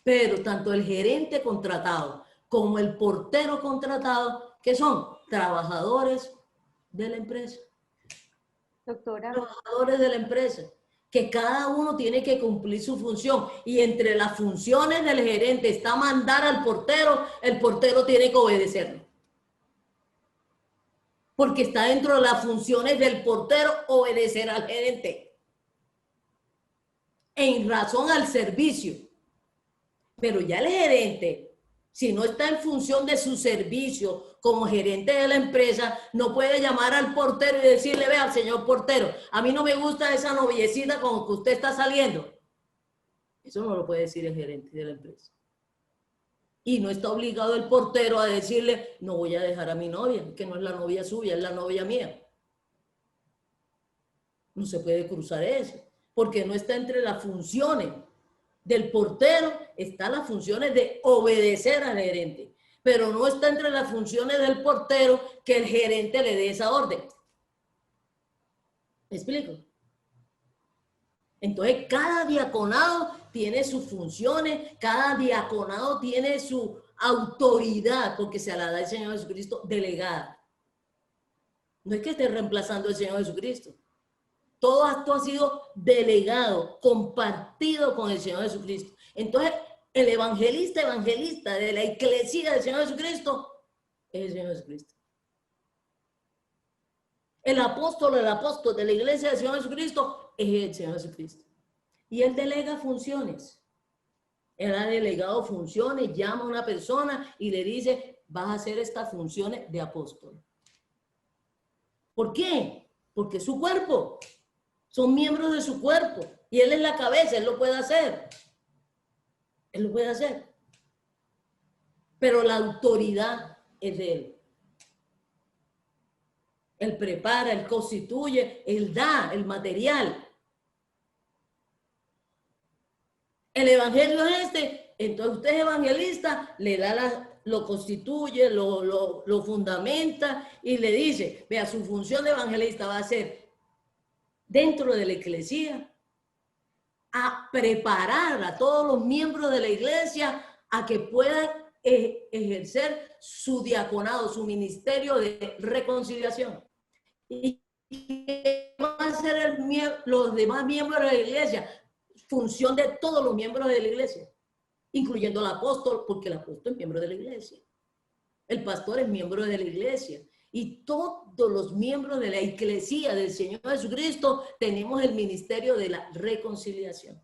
Pero tanto el gerente contratado como el portero contratado, ¿qué son? Trabajadores de la empresa. Doctora. Trabajadores de la empresa, que cada uno tiene que cumplir su función. Y entre las funciones del gerente está mandar al portero, el portero tiene que obedecerlo. Porque está dentro de las funciones del portero obedecer al gerente. En razón al servicio. Pero ya el gerente, si no está en función de su servicio como gerente de la empresa, no puede llamar al portero y decirle, vea, señor portero, a mí no me gusta esa noviecita con que usted está saliendo. Eso no lo puede decir el gerente de la empresa. Y no está obligado el portero a decirle, no voy a dejar a mi novia, que no es la novia suya, es la novia mía. No se puede cruzar eso, porque no está entre las funciones del portero, están las funciones de obedecer al gerente, pero no está entre las funciones del portero que el gerente le dé esa orden. ¿Me explico? Entonces, cada diaconado tiene sus funciones, cada diaconado tiene su autoridad, porque se la da el Señor Jesucristo delegada. No es que esté reemplazando al Señor Jesucristo. Todo esto ha sido delegado, compartido con el Señor Jesucristo. Entonces, el evangelista de la iglesia del Señor Jesucristo es el Señor Jesucristo. El apóstol de la iglesia del Señor Jesucristo es el Señor Jesucristo. Y él delega funciones. Él ha delegado funciones, llama a una persona y le dice, vas a hacer estas funciones de apóstol. ¿Por qué? Porque es su cuerpo. Son miembros de su cuerpo. Y él es la cabeza, él lo puede hacer. Él lo puede hacer. Pero la autoridad es de él. Él prepara, él constituye, él da el material. El evangelio es este, entonces usted es evangelista, le da lo constituye, lo fundamenta y le dice, vea, su función de evangelista va a ser dentro de la iglesia, a preparar a todos los miembros de la iglesia a que puedan ejercer su diaconado, su ministerio de reconciliación. ¿Y qué van a hacer los demás miembros de la iglesia? Función de todos los miembros de la iglesia, incluyendo al apóstol, porque el apóstol es miembro de la iglesia. El pastor es miembro de la iglesia. Y todos los miembros de la iglesia del Señor Jesucristo tenemos el ministerio de la reconciliación.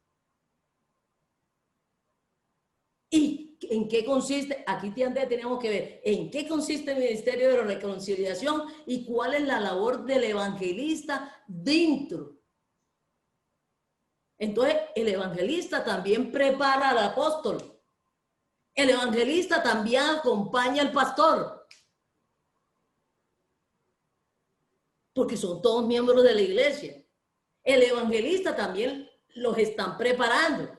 ¿Y en qué consiste? Aquí tenemos que ver en qué consiste el ministerio de la reconciliación y cuál es la labor del evangelista dentro. Entonces, el evangelista también prepara al apóstol. El evangelista también acompaña al pastor. Porque son todos miembros de la iglesia. El evangelista también los están preparando.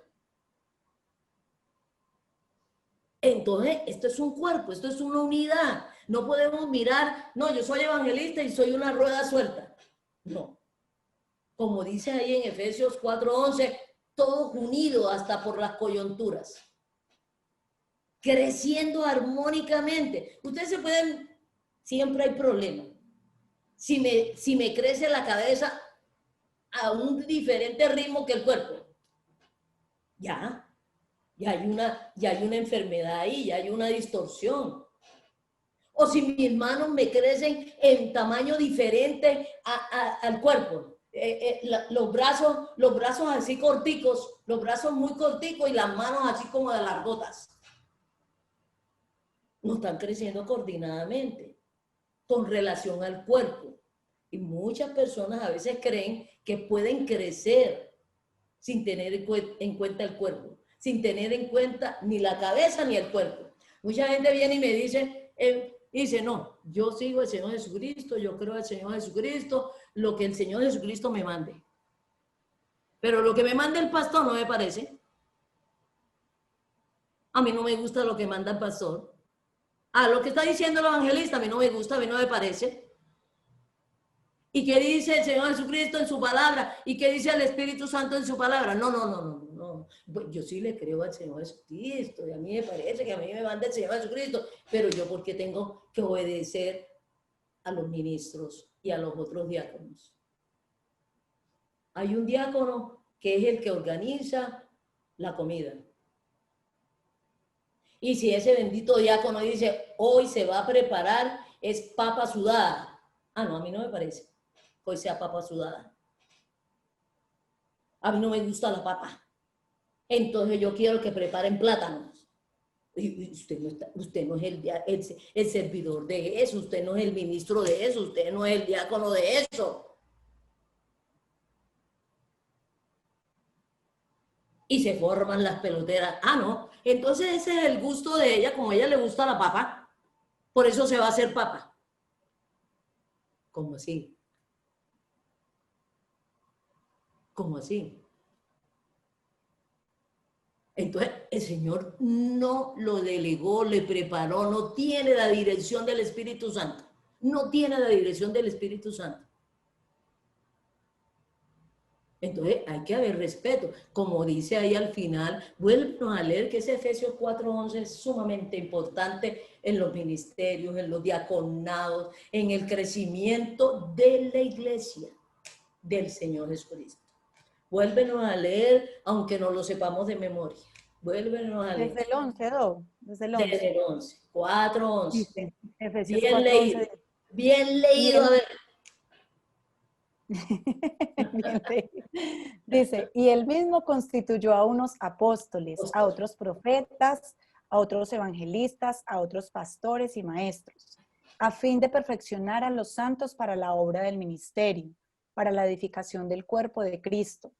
Entonces, esto es un cuerpo, esto es una unidad. No podemos mirar, no, yo soy evangelista y soy una rueda suelta. No. Como dice ahí en Efesios 4:11, todos unidos hasta por las coyunturas. Creciendo armónicamente. Ustedes se pueden, siempre hay problemas. Si me crece la cabeza a un diferente ritmo que el cuerpo, ya hay una enfermedad ahí, ya hay una distorsión. O si mis manos me crecen en tamaño diferente al cuerpo. Los brazos así corticos, los brazos muy corticos y las manos así como de largotas. No están creciendo coordinadamente con relación al cuerpo. Y muchas personas a veces creen que pueden crecer sin tener en cuenta el cuerpo, sin tener en cuenta ni la cabeza ni el cuerpo. Mucha gente viene y me dice, no, yo sigo al Señor Jesucristo, yo creo al Señor Jesucristo, lo que el Señor Jesucristo me mande. Pero lo que me manda el pastor no me parece. A mí no me gusta lo que manda el pastor. Lo que está diciendo el evangelista a mí no me gusta, a mí no me parece. ¿Y qué dice el Señor Jesucristo en su palabra? ¿Y qué dice el Espíritu Santo en su palabra? No. Yo sí le creo al Señor Jesucristo y a mí me parece que a mí me manda el Señor Jesucristo, pero yo ¿por qué tengo que obedecer a los ministros y a los otros diáconos? Hay un diácono que es el que organiza la comida. Y si ese bendito diácono dice, hoy se va a preparar, es papa sudada. No, a mí no me parece que hoy sea papa sudada. A mí no me gusta la papa. Entonces yo quiero que preparen plátanos. Y usted no es el servidor de eso, usted no es el ministro de eso, usted no es el diácono de eso. Y se forman las peloteras. No. Entonces ese es el gusto de ella, como a ella le gusta la papa, por eso se va a hacer papa. ¿Cómo así? ¿Cómo así? Entonces, el Señor no lo delegó, le preparó, no tiene la dirección del Espíritu Santo. No tiene la dirección del Espíritu Santo. Entonces, hay que haber respeto. Como dice ahí al final, vuélvenos a leer que ese Efesios 4:11 es sumamente importante en los ministerios, en los diaconados, en el crecimiento de la iglesia del Señor Jesucristo. Vuélvenos a leer, aunque no lo sepamos de memoria. Vuélvenos a leer. Desde el 11, Do, desde el 11. Desde el 11, 4:11. Dice, Efesios Bien 4:11. leído. Bien leído. A ver. Bien leído. Dice, y él mismo constituyó a unos apóstoles, a otros profetas, a otros evangelistas, a otros pastores y maestros, a fin de perfeccionar a los santos para la obra del ministerio, para la edificación del cuerpo de Cristo,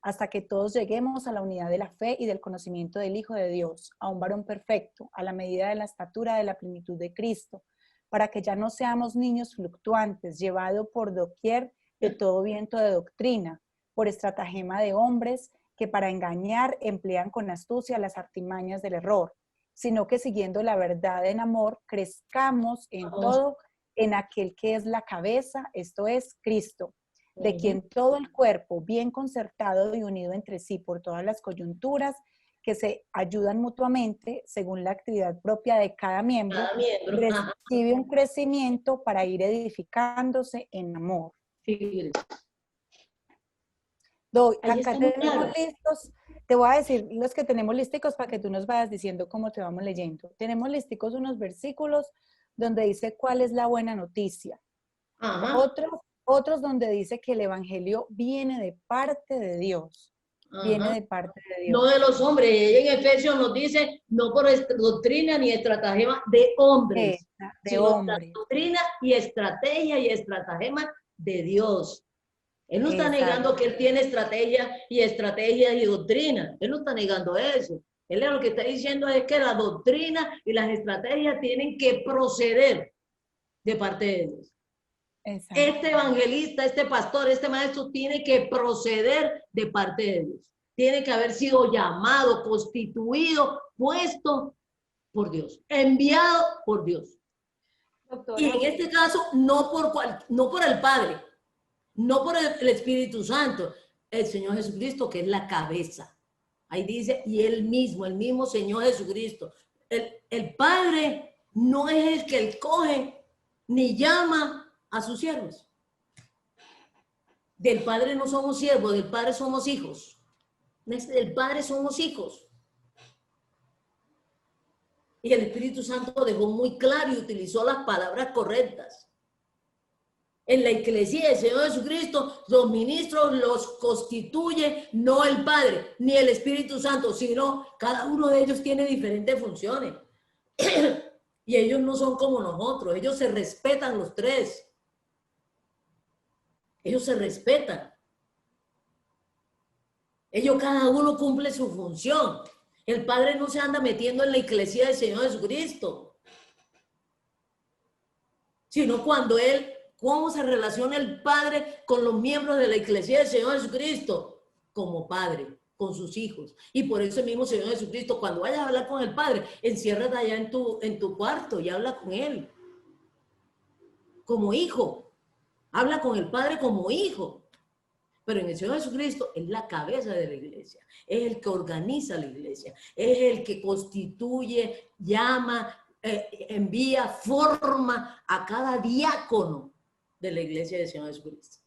hasta que todos lleguemos a la unidad de la fe y del conocimiento del Hijo de Dios, a un varón perfecto, a la medida de la estatura de la plenitud de Cristo, para que ya no seamos niños fluctuantes, llevados por doquier de todo viento de doctrina, por estratagema de hombres que para engañar emplean con astucia las artimañas del error, sino que siguiendo la verdad en amor, crezcamos en todo en aquel que es la cabeza, esto es Cristo, de quien todo el cuerpo, bien concertado y unido entre sí por todas las coyunturas, que se ayudan mutuamente según la actividad propia de cada miembro, recibe un crecimiento para ir edificándose en amor. Fíjate. Acá tenemos listos, te voy a decir los que tenemos listicos para que tú nos vayas diciendo cómo te vamos leyendo. Tenemos listicos unos versículos donde dice cuál es la buena noticia. Ajá. Otros donde dice que el evangelio viene de parte de Dios. Ajá. Viene de parte de Dios. No de los hombres. En Efesios nos dice, no por doctrina ni estratagema de hombres, sino hombres. Doctrina y estratagema de Dios. Él no está negando que él tiene estrategia y doctrina. Él no está negando eso. Él lo que está diciendo es que la doctrina y las estrategias tienen que proceder de parte de Dios. Exacto. Este evangelista, este pastor, este maestro tiene que proceder de parte de Dios. Tiene que haber sido llamado, constituido, puesto por Dios, enviado por Dios. Doctora. Y en este caso, no por el Padre, no por el Espíritu Santo, el Señor Jesucristo, que es la cabeza. Ahí dice, y el mismo Señor Jesucristo. El Padre no es el que él coge ni llama a sus siervos. Del Padre no somos siervos, del Padre somos hijos. Del Padre somos hijos. Y el Espíritu Santo dejó muy claro y utilizó las palabras correctas. En la iglesia del Señor Jesucristo, los ministros los constituye no el Padre ni el Espíritu Santo, sino cada uno de ellos tiene diferentes funciones. Y ellos no son como nosotros, ellos se respetan los tres. Ellos se respetan. Ellos cada uno cumple su función. El Padre no se anda metiendo en la iglesia del Señor Jesucristo. Sino cuando ¿cómo se relaciona el Padre con los miembros de la iglesia del Señor Jesucristo? Como Padre, con sus hijos. Y por eso el mismo Señor Jesucristo, cuando vayas a hablar con el Padre, enciérrate allá en tu cuarto y habla con Él. Como hijo. Habla con el Padre como hijo. Pero en el Señor Jesucristo es la cabeza de la iglesia. Es el que organiza la iglesia. Es el que constituye, llama, envía, forma a cada diácono de la iglesia del Señor Jesucristo.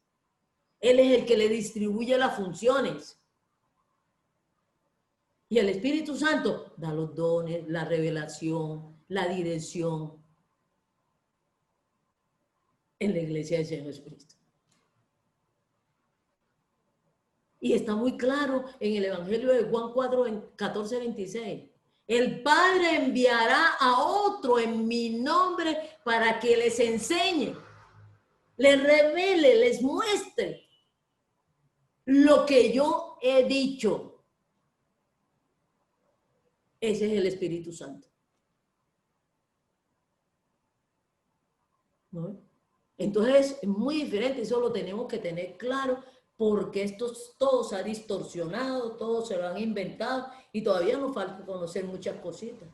Él es el que le distribuye las funciones. Y el Espíritu Santo da los dones, la revelación, la dirección en la iglesia del Señor Jesucristo. Y está muy claro en el Evangelio de Juan 14:26. El Padre enviará a otro en mi nombre para que les enseñe, les revele, les muestre lo que yo he dicho. Ese es el Espíritu Santo. ¿No? Entonces es muy diferente, eso lo tenemos que tener claro porque todo se ha distorsionado, todo se lo han inventado y todavía nos falta conocer muchas cositas.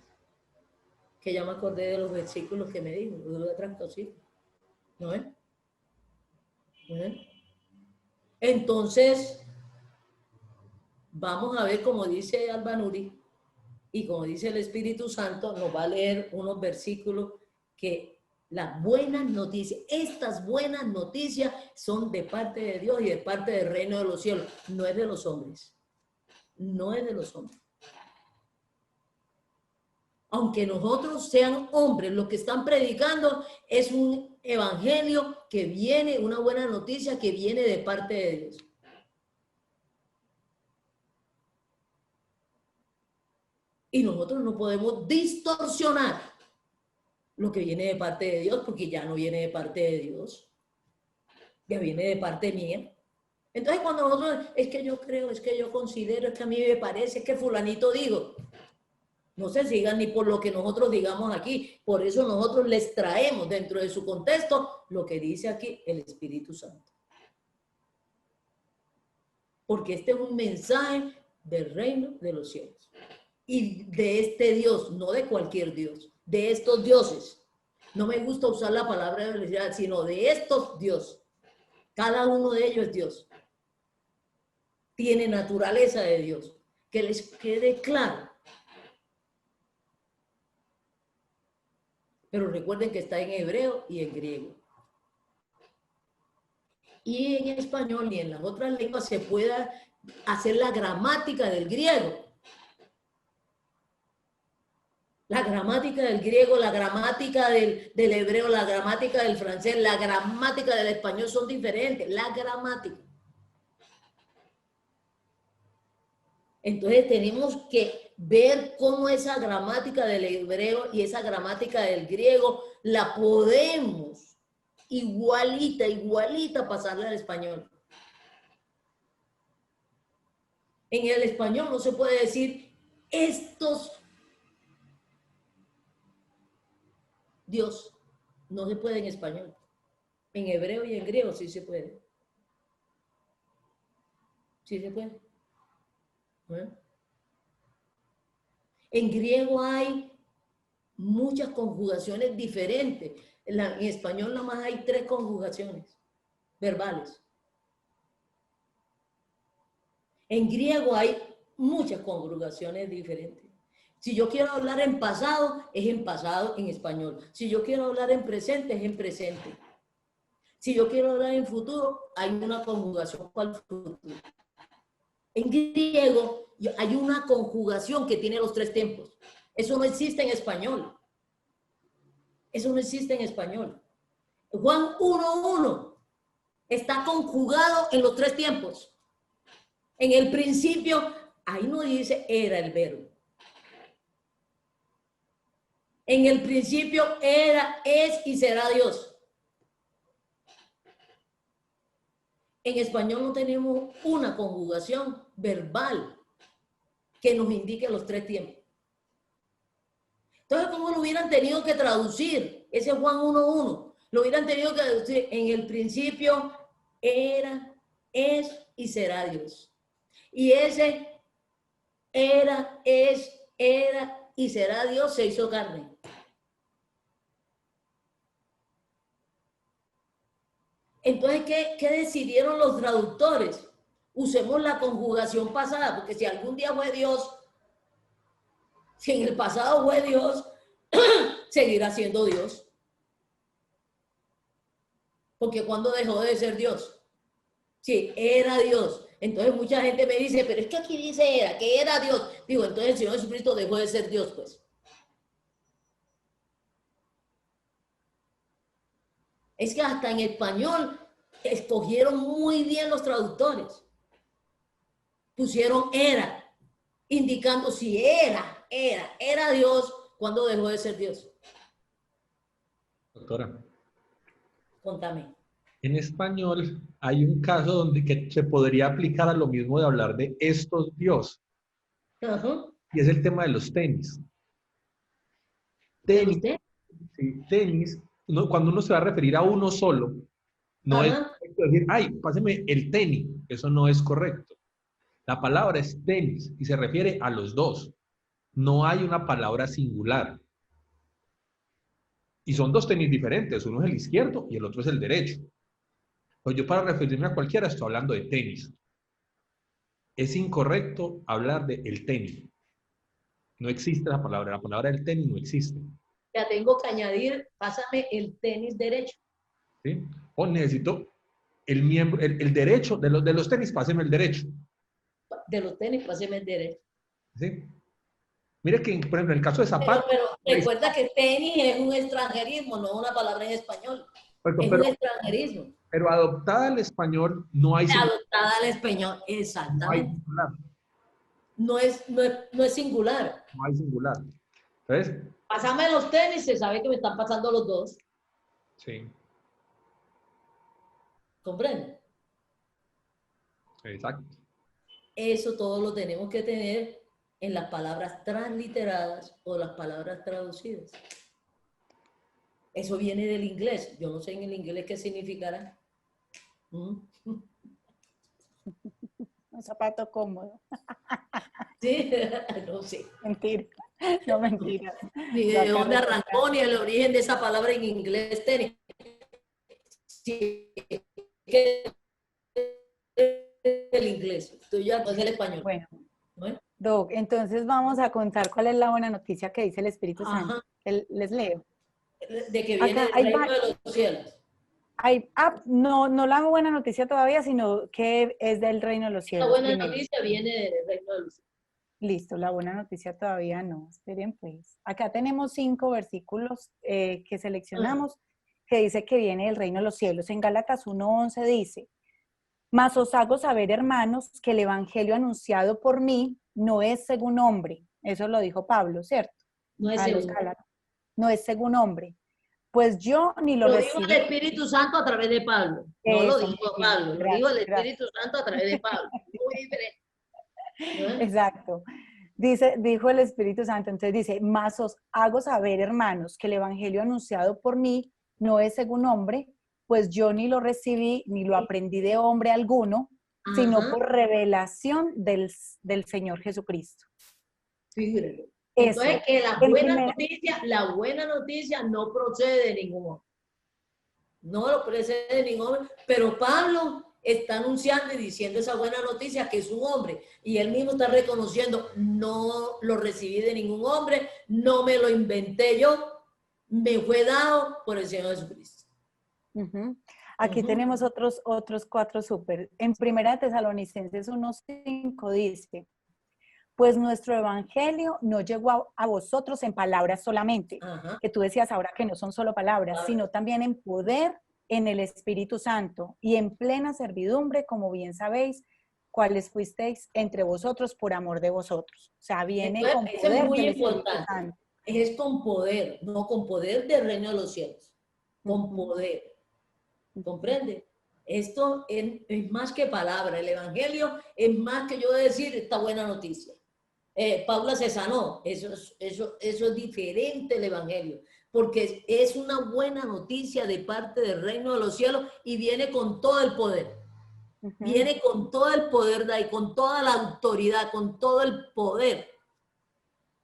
Que ya me acordé de los versículos que me dijo, de otras cositas. ¿No es? ¿No es? Entonces, vamos a ver, como dice Albanuri y como dice el Espíritu Santo, nos va a leer unos versículos que las buenas noticias, estas buenas noticias son de parte de Dios y de parte del reino de los cielos, no es de los hombres, no es de los hombres. Aunque nosotros sean hombres, los que están predicando es un evangelio que viene, una buena noticia que viene de parte de Dios. Y nosotros no podemos distorsionar lo que viene de parte de Dios, porque ya no viene de parte de Dios, ya viene de parte mía. Entonces cuando nosotros, es que yo creo, es que yo considero, es que a mí me parece, es que fulanito digo, no se sigan ni por lo que nosotros digamos aquí. Por eso nosotros les traemos dentro de su contexto lo que dice aquí el Espíritu Santo. Porque este es un mensaje del reino de los cielos. Y de este Dios, no de cualquier Dios, de estos dioses. No me gusta usar la palabra de religión, sino de estos dioses. Cada uno de ellos es Dios. Tiene naturaleza de Dios. Que les quede claro. Pero recuerden que está en hebreo y en griego. Y en español y en las otras lenguas se pueda hacer la gramática del griego. La gramática del griego, la gramática del hebreo, la gramática del francés, la gramática del español son diferentes. La gramática. Entonces tenemos que ver cómo esa gramática del hebreo y esa gramática del griego la podemos igualita pasarla al español. En el español no se puede decir estos Dios. No se puede en español. En hebreo y en griego sí se puede. Sí se puede. En griego hay muchas conjugaciones diferentes. En español nada más hay 3 conjugaciones verbales. En griego hay muchas conjugaciones diferentes. Si yo quiero hablar en pasado, es en pasado en español. Si yo quiero hablar en presente, es en presente. Si yo quiero hablar en futuro, hay una conjugación para el futuro. En griego hay una conjugación que tiene los 3 tiempos. Eso no existe en español. Eso no existe en español. Juan 1:1 está conjugado en los 3 tiempos. En el principio, ahí no dice era el verbo. En el principio era, es y será Dios. En español no tenemos una conjugación verbal que nos indique los 3 tiempos. Entonces, ¿cómo lo hubieran tenido que traducir? Ese Juan 1:1. Lo hubieran tenido que traducir en el principio era, es y será Dios. Y ese era, es, era y será Dios se hizo carne. Entonces, ¿qué decidieron los traductores? Usemos la conjugación pasada, porque si algún día fue Dios, si en el pasado fue Dios, seguirá siendo Dios. Porque cuando dejó de ser Dios, sí, era Dios. Entonces mucha gente me dice, pero es que aquí dice era, que era Dios. Digo, entonces el Señor Jesucristo dejó de ser Dios, pues. Es que hasta en español escogieron muy bien los traductores. Pusieron era, indicando si era Dios cuando dejó de ser Dios. Doctora. Contame. En español hay un caso donde que se podría aplicar a lo mismo de hablar de estos Dios. Y es el tema de los tenis. Tenis, sí, tenis, cuando uno se va a referir a uno solo, no es decir, ay, páseme el tenis. Eso no es correcto. La palabra es tenis y se refiere a los dos. No hay una palabra singular. Y son dos tenis diferentes. Uno es el izquierdo y el otro es el derecho. Pues yo para referirme a cualquiera estoy hablando de tenis. Es incorrecto hablar de el tenis. No existe la palabra del tenis no existe. Ya tengo que añadir, pásame el tenis derecho. ¿Sí? O necesito el derecho de los tenis, páseme el derecho. De los tenis, pásame el derecho. ¿Sí? Mire que, por ejemplo, en el caso de zapatos... Pero recuerda que tenis es un extranjerismo, no una palabra en español. Es un extranjerismo. Pero adoptada al español no hay singular. Adoptada al español, exactamente. No hay singular. No es singular. No hay singular. ¿Ves? Pásame los tenis, se sabe que me están pasando los dos. Sí. ¿Comprende? Exacto. Eso todo lo tenemos que tener en las palabras transliteradas o las palabras traducidas. Eso viene del inglés. Yo no sé en el inglés qué significará. Un zapato cómodo. Sí, no sé. Mentira. No, mentira. Ni de dónde arrancó, ni el origen de esa palabra en inglés tenis. Sí, que el inglés. Tú ya no es el español. Bueno, ¿no? Doc, entonces vamos a contar cuál es la buena noticia que dice el Espíritu Santo. Ajá. Les leo. De que viene Acá del reino de los cielos. No la buena noticia todavía, sino que es del reino de los cielos. La buena primero. noticia viene del reino de los cielos. Listo, la buena noticia todavía no. Esperen pues. Acá tenemos 5 versículos que seleccionamos que dice que viene del reino de los cielos. En Gálatas 1:11 dice, mas os hago saber, hermanos, que el evangelio anunciado por mí no es según hombre. Eso lo dijo Pablo, ¿cierto? No es A los según. Gálatas. No es según hombre. Pues yo ni lo Lo dijo recibí. el Espíritu Santo a través de Pablo. No lo dijo Pablo, lo dijo el Espíritu Santo a través de Pablo. Muy diferente. ¿No? Exacto. Dijo el Espíritu Santo, entonces dice, mas os hago saber, hermanos, que el evangelio anunciado por mí no es según hombre, pues yo ni lo recibí, ni lo aprendí de hombre alguno, sino por revelación del Señor Jesucristo. Fíjate. Entonces, que la buena noticia no procede de ningún hombre. No lo procede de ningún hombre, pero Pablo está anunciando y diciendo esa buena noticia que es un hombre, y él mismo está reconociendo, no lo recibí de ningún hombre, no me lo inventé yo, me fue dado por el Señor Jesucristo. Aquí tenemos otros 4 súper. En 1 Tesalonicenses 1:5 dice, pues nuestro evangelio no llegó a vosotros en palabras solamente, que tú decías ahora que no son solo palabras, sino también en poder, en el Espíritu Santo y en plena servidumbre, como bien sabéis, cuáles fuisteis entre vosotros por amor de vosotros. O sea, viene con poder es muy del importante. Espíritu Santo. Es con poder, no con poder del reino de los cielos, con poder. ¿Comprende? Esto es más que palabra. El evangelio es más que yo decir esta buena noticia. Paula se sanó. Eso es diferente el evangelio, porque es una buena noticia de parte del reino de los cielos y viene con todo el poder. Viene con todo el poder de ahí, con toda la autoridad, con todo el poder,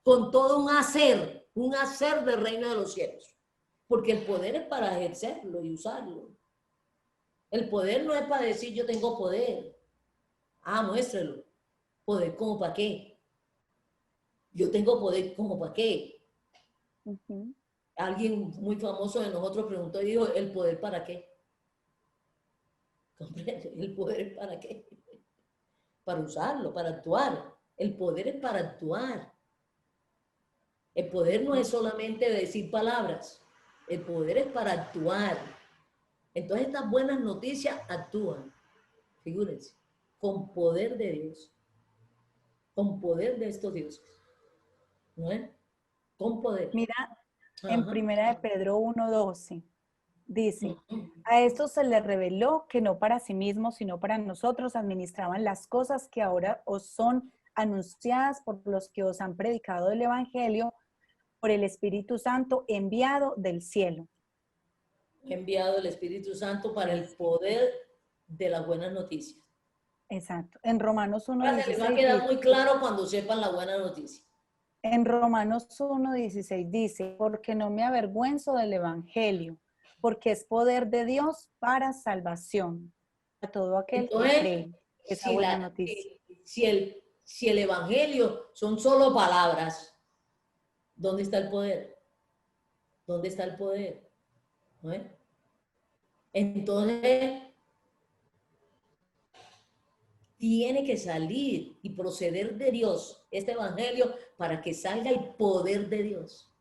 con todo un hacer del reino de los cielos. Porque el poder es para ejercerlo y usarlo. El poder no es para decir yo tengo poder. Muéstrelo. ¿Poder como para qué? Yo tengo poder como para qué. Alguien muy famoso de nosotros preguntó y dijo, ¿el poder para qué? ¿Comprende? ¿El poder es para qué? Para usarlo, para actuar. El poder es para actuar. El poder no es solamente decir palabras. El poder es para actuar. Entonces estas buenas noticias actúan. Figúrense. Con poder de Dios. Con poder de estos dioses. ¿No es? Con poder. Mira, en 1 Pedro 1:12 dice, a estos se les reveló que no para sí mismos, sino para nosotros administraban las cosas que ahora os son anunciadas por los que os han predicado el Evangelio por el Espíritu Santo enviado del cielo. Enviado el Espíritu Santo para el poder de las buenas noticias. Exacto. En Romanos Ahora se les va a 1:16 quedar muy dice, claro cuando sepan la buena noticia. en Romanos 1:16 dice, porque no me avergüenzo del evangelio, porque es poder de Dios para salvación a todo aquel que Entonces, cree. Esa si, buena noticia. si el evangelio son solo palabras, ¿dónde está el poder? ¿Dónde está el poder? ¿No es? Entonces, tiene que salir y proceder de Dios este evangelio para que salga el poder de Dios.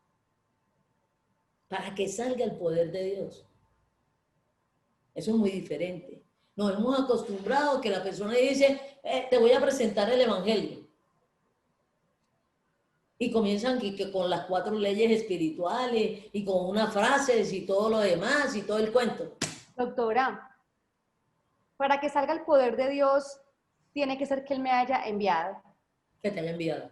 Para que salga el poder de Dios. Eso es muy diferente. Nos hemos acostumbrado a que la persona dice, te voy a presentar el evangelio. Y comienzan que con las 4 leyes espirituales y con unas frases y todo lo demás y todo el cuento. Doctora, para que salga el poder de Dios, tiene que ser que Él me haya enviado. Que te haya enviado.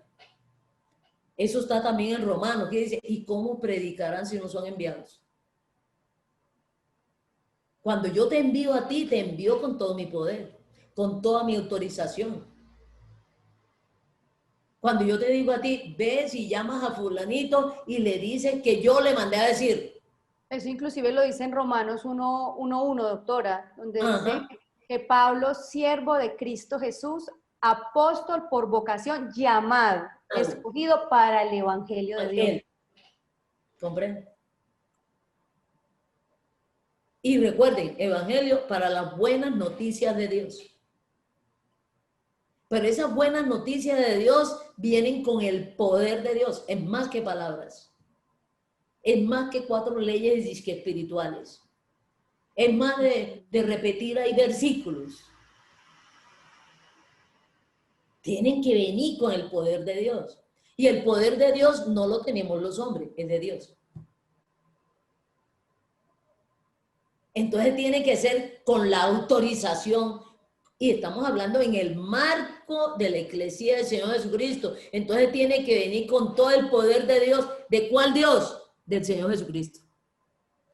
Eso está también en Romanos, que dice, ¿y cómo predicarán si no son enviados? Cuando yo te envío a ti, te envío con todo mi poder, con toda mi autorización. Cuando yo te digo a ti, ves y llamas a fulanito y le dices que yo le mandé a decir. Eso inclusive lo dice en Romanos 1:1, doctora, donde dice Ajá. que Pablo, siervo de Cristo Jesús, apóstol por vocación, llamado, escogido para el Evangelio de Dios. ¿Comprende? Y recuerden, evangelio para las buenas noticias de Dios. Pero esas buenas noticias de Dios vienen con el poder de Dios. Es más que palabras. Es más que 4 leyes espirituales. Es más de repetir ahí versículos. Tienen que venir con el poder de Dios. Y el poder de Dios no lo tenemos los hombres, es de Dios. Entonces tiene que ser con la autorización. Y estamos hablando en el marco de la Iglesia del Señor Jesucristo. Entonces tiene que venir con todo el poder de Dios. ¿De cuál Dios? Del Señor Jesucristo.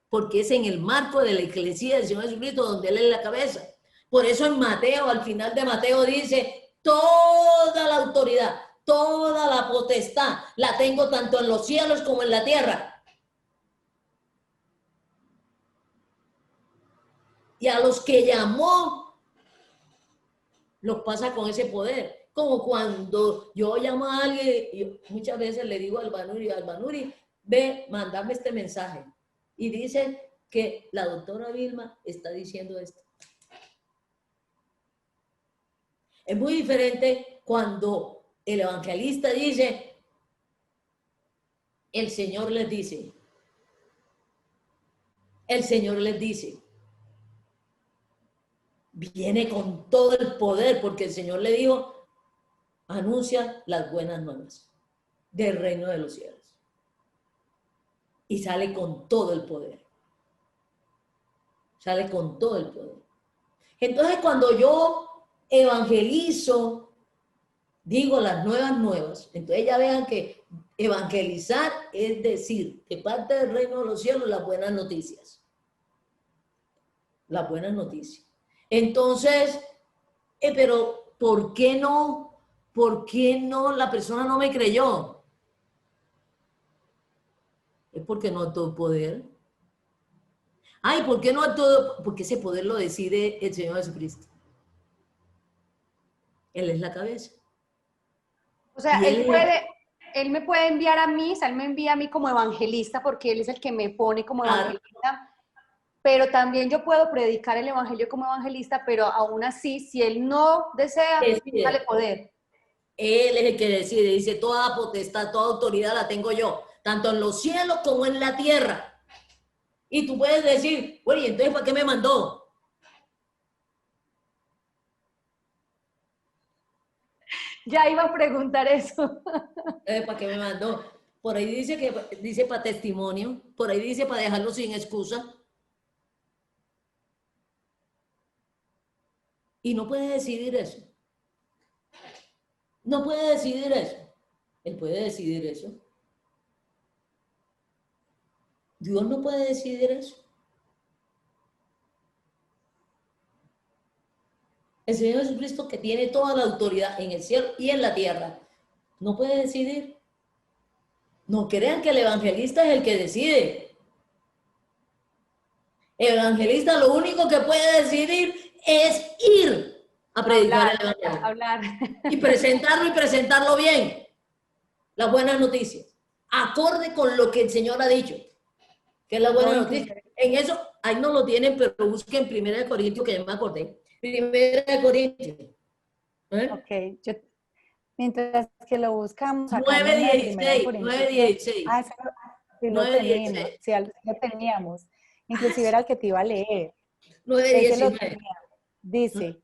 Porque es en el marco de la Iglesia del Señor Jesucristo donde Él es la cabeza. Por eso en Mateo, al final de Mateo dice, toda la autoridad, toda la potestad, la tengo tanto en los cielos como en la tierra. Y a los que llamó, los pasa con ese poder. Como cuando yo llamo a alguien, yo muchas veces le digo al Banuri, ve, mándame este mensaje. Y dice que la doctora Vilma está diciendo esto. Es muy diferente cuando el evangelista dice, el Señor les dice. El Señor les dice. Viene con todo el poder porque el Señor le dijo, anuncia las buenas nuevas del reino de los cielos. Y sale con todo el poder. Sale con todo el poder. Entonces cuando yo evangelizo, digo las nuevas, entonces ya vean que evangelizar es decir, de parte del reino de los cielos, las buenas noticias. Las buenas noticias. Entonces, pero ¿por qué no? ¿Por qué no la persona no me creyó? Es porque no hay todo poder. Ay, ¿por qué no hay todo? Porque ese poder lo decide el Señor Jesucristo. Él es la cabeza. O sea, Él me puede enviar a mí, o sea, Él me envía a mí como evangelista porque Él es el que me pone como evangelista, pero también yo puedo predicar el evangelio como evangelista, pero aún así, si Él no desea, dale poder. Él es el que decide, dice, toda potestad, toda autoridad la tengo yo, tanto en los cielos como en la tierra. Y tú puedes decir, bueno, ¿y entonces para qué me mandó? Ya iba a preguntar eso. ¿Para qué me mandó? Por ahí dice que dice para testimonio, por ahí dice para dejarlo sin excusa. Y no puede decidir eso. No puede decidir eso. Él puede decidir eso. Dios no puede decidir eso. El Señor Jesucristo, que tiene toda la autoridad en el cielo y en la tierra, no puede decidir. No crean que el evangelista es el que decide. El evangelista lo único que puede decidir es ir a predicar el evangelio. Hablar. Y presentarlo bien. Las buenas noticias. Acorde con lo que el Señor ha dicho. Que es la buena noticia. En eso, ahí no lo tienen, pero busquen 1 Corintios, que ya me acordé. 1 Corintios. Ok, mientras que lo buscamos, acá 9:16. 9:16. Ah, sí lo tenemos, sí, lo teníamos. Inclusive era el que te iba a leer. 9:19. Dice,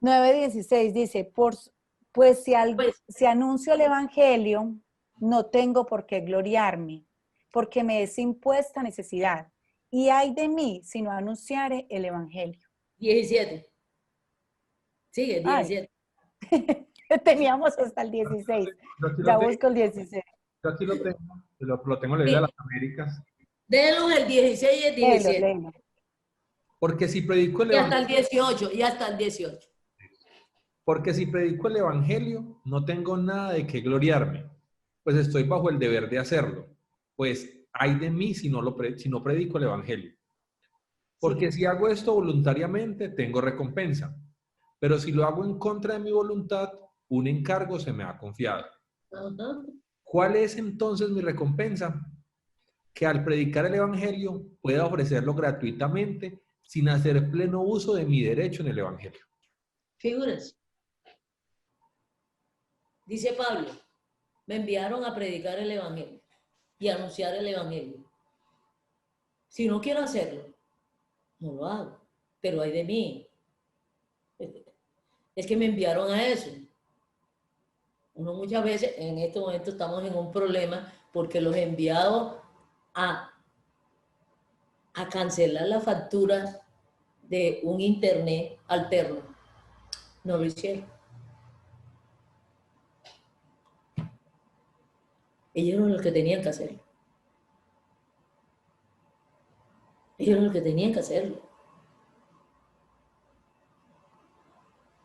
9:16, dice, pues si anuncio el evangelio, no tengo por qué gloriarme, porque me es impuesta necesidad. Y ay de mí si no anunciare el evangelio. 17. Sigue, 17. Teníamos hasta el 16. Ya busco el 16. Yo aquí lo tengo, lo tengo en la Biblia de las Américas. Denos el 16 y el 17. Léelo. Porque si predico el Y hasta evangelio, el 18, y hasta el 18. porque si predico el evangelio, no tengo nada de qué gloriarme, pues estoy bajo el deber de hacerlo. Pues ay de mí si no predico el evangelio. Porque si hago esto voluntariamente, tengo recompensa. Pero si lo hago en contra de mi voluntad, un encargo se me ha confiado. ¿Cuál es entonces mi recompensa? Que al predicar el evangelio pueda ofrecerlo gratuitamente sin hacer pleno uso de mi derecho en el evangelio. Figuras. Dice Pablo, me enviaron a predicar el evangelio y a anunciar el evangelio. Si no quiero hacerlo, no lo hago. Pero ay de mí. Es que me enviaron a eso. Uno muchas veces, en este momento estamos en un problema porque los enviados a cancelar la factura de un internet alterno no lo hicieron. Ellos eran los que tenían que hacerlo. Ellos eran los que tenían que hacerlo.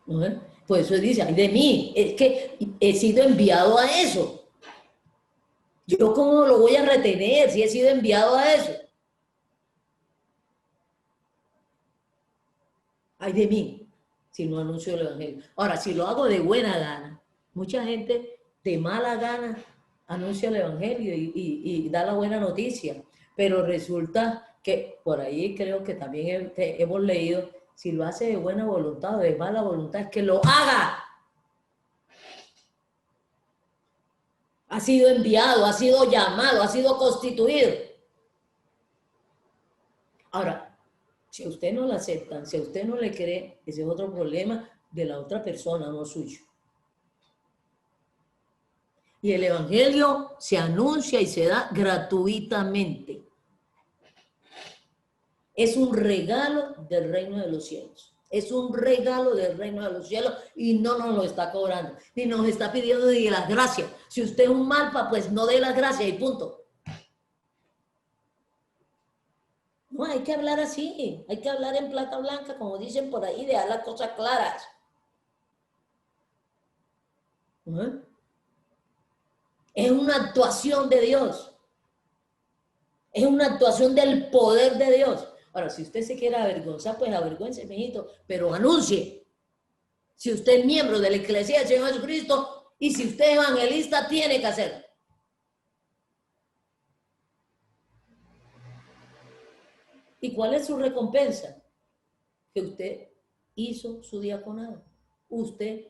¿No? Por eso dice, ay de mí, es que he sido enviado a eso. Yo cómo lo voy a retener si he sido enviado a eso. Ay de mí, si no anuncio el evangelio. Ahora, si lo hago de buena gana, mucha gente de mala gana anuncia el evangelio y da la buena noticia, pero resulta que por ahí creo que también hemos leído, si lo hace de buena voluntad o de mala voluntad, es que lo haga. Ha sido enviado, ha sido llamado, ha sido constituido. Ahora, si a usted no lo aceptan, si a usted no le cree, ese es otro problema de la otra persona, no suyo. Y el evangelio se anuncia y se da gratuitamente. Es un regalo del reino de los cielos. Es un regalo del reino de los cielos y no nos lo está cobrando. Ni nos está pidiendo de las gracias. Si usted es un malpa, pues no dé las gracias y punto. No, hay que hablar así. Hay que hablar en plata blanca, como dicen por ahí, dejar las cosas claras. ¿No? Es una actuación de Dios. Es una actuación del poder de Dios. Ahora, si usted se quiere avergonzar, pues avergüence, mijito, pero anuncie. Si usted es miembro de la Iglesia del Señor Jesucristo y si usted es evangelista, tiene que hacerlo. ¿Y cuál es su recompensa? Que usted hizo su diaconado. Usted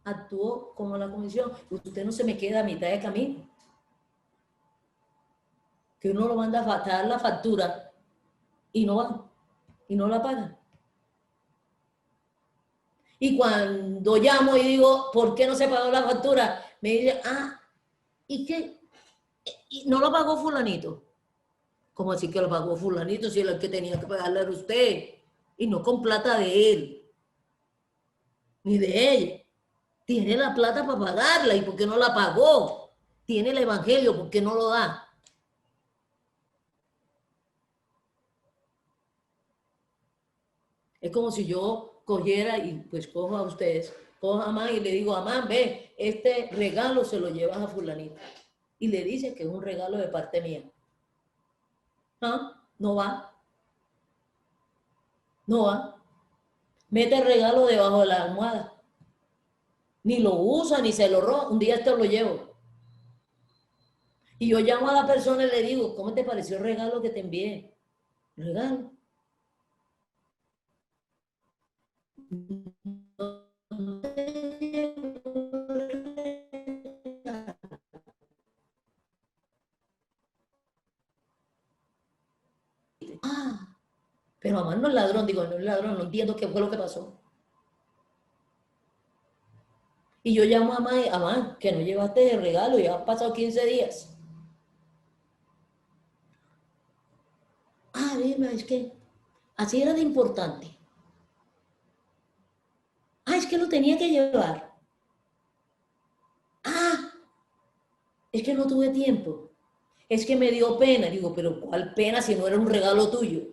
actuó como la comisión. Usted no se me queda a mitad de camino. Que uno lo manda a dar la factura y no va, y no la paga. Y cuando llamo y digo, ¿por qué no se pagó la factura? Me dice, ¿y qué? ¿Y no lo pagó fulanito? ¿Cómo así que lo pagó fulanito si el que tenía que pagarle era usted? Y no con plata de él, ni de ella. Tiene la plata para pagarla, ¿y por qué no la pagó? Tiene el evangelio, ¿por qué no lo da? Es como si yo cogiera y pues cojo a ustedes, cojo a Amán y le digo, Amán, ve, este regalo se lo llevas a fulanita. Y le dice que es un regalo de parte mía. ¿Ah? No va. No va. Mete el regalo debajo de la almohada. Ni lo usa, ni se lo roba. Un día te lo llevo. Y yo llamo a la persona y le digo, ¿cómo te pareció el regalo que te envié? Regalo. Ah, pero Amán no es ladrón. Digo, no es ladrón, no entiendo qué fue lo que pasó. Y yo llamo a Amán, que no llevaste el regalo, ya han pasado 15 días. Ah, Vilma, es que así era de importante. Ah, es que lo tenía que llevar. Ah, es que no tuve tiempo. Es que me dio pena. Digo, pero ¿cuál pena si no era un regalo tuyo?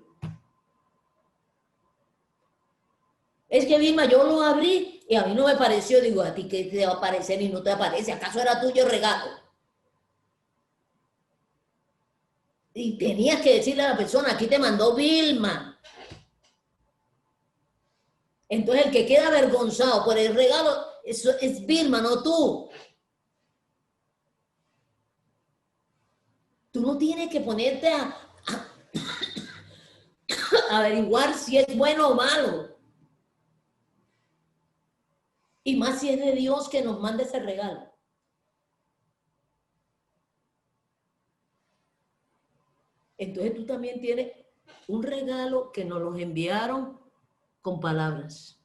Es que Vilma, yo lo abrí y a mí no me pareció. Digo, ¿a ti qué te va a parecer y no te aparece? ¿Acaso era tuyo el regalo? Y tenías que decirle a la persona, aquí te mandó Vilma. Entonces el que queda avergonzado por el regalo es Vilma, no tú. Tú no tienes que ponerte a averiguar si es bueno o malo. Y más si es de Dios que nos manda ese regalo. Entonces tú también tienes un regalo que nos los enviaron con palabras.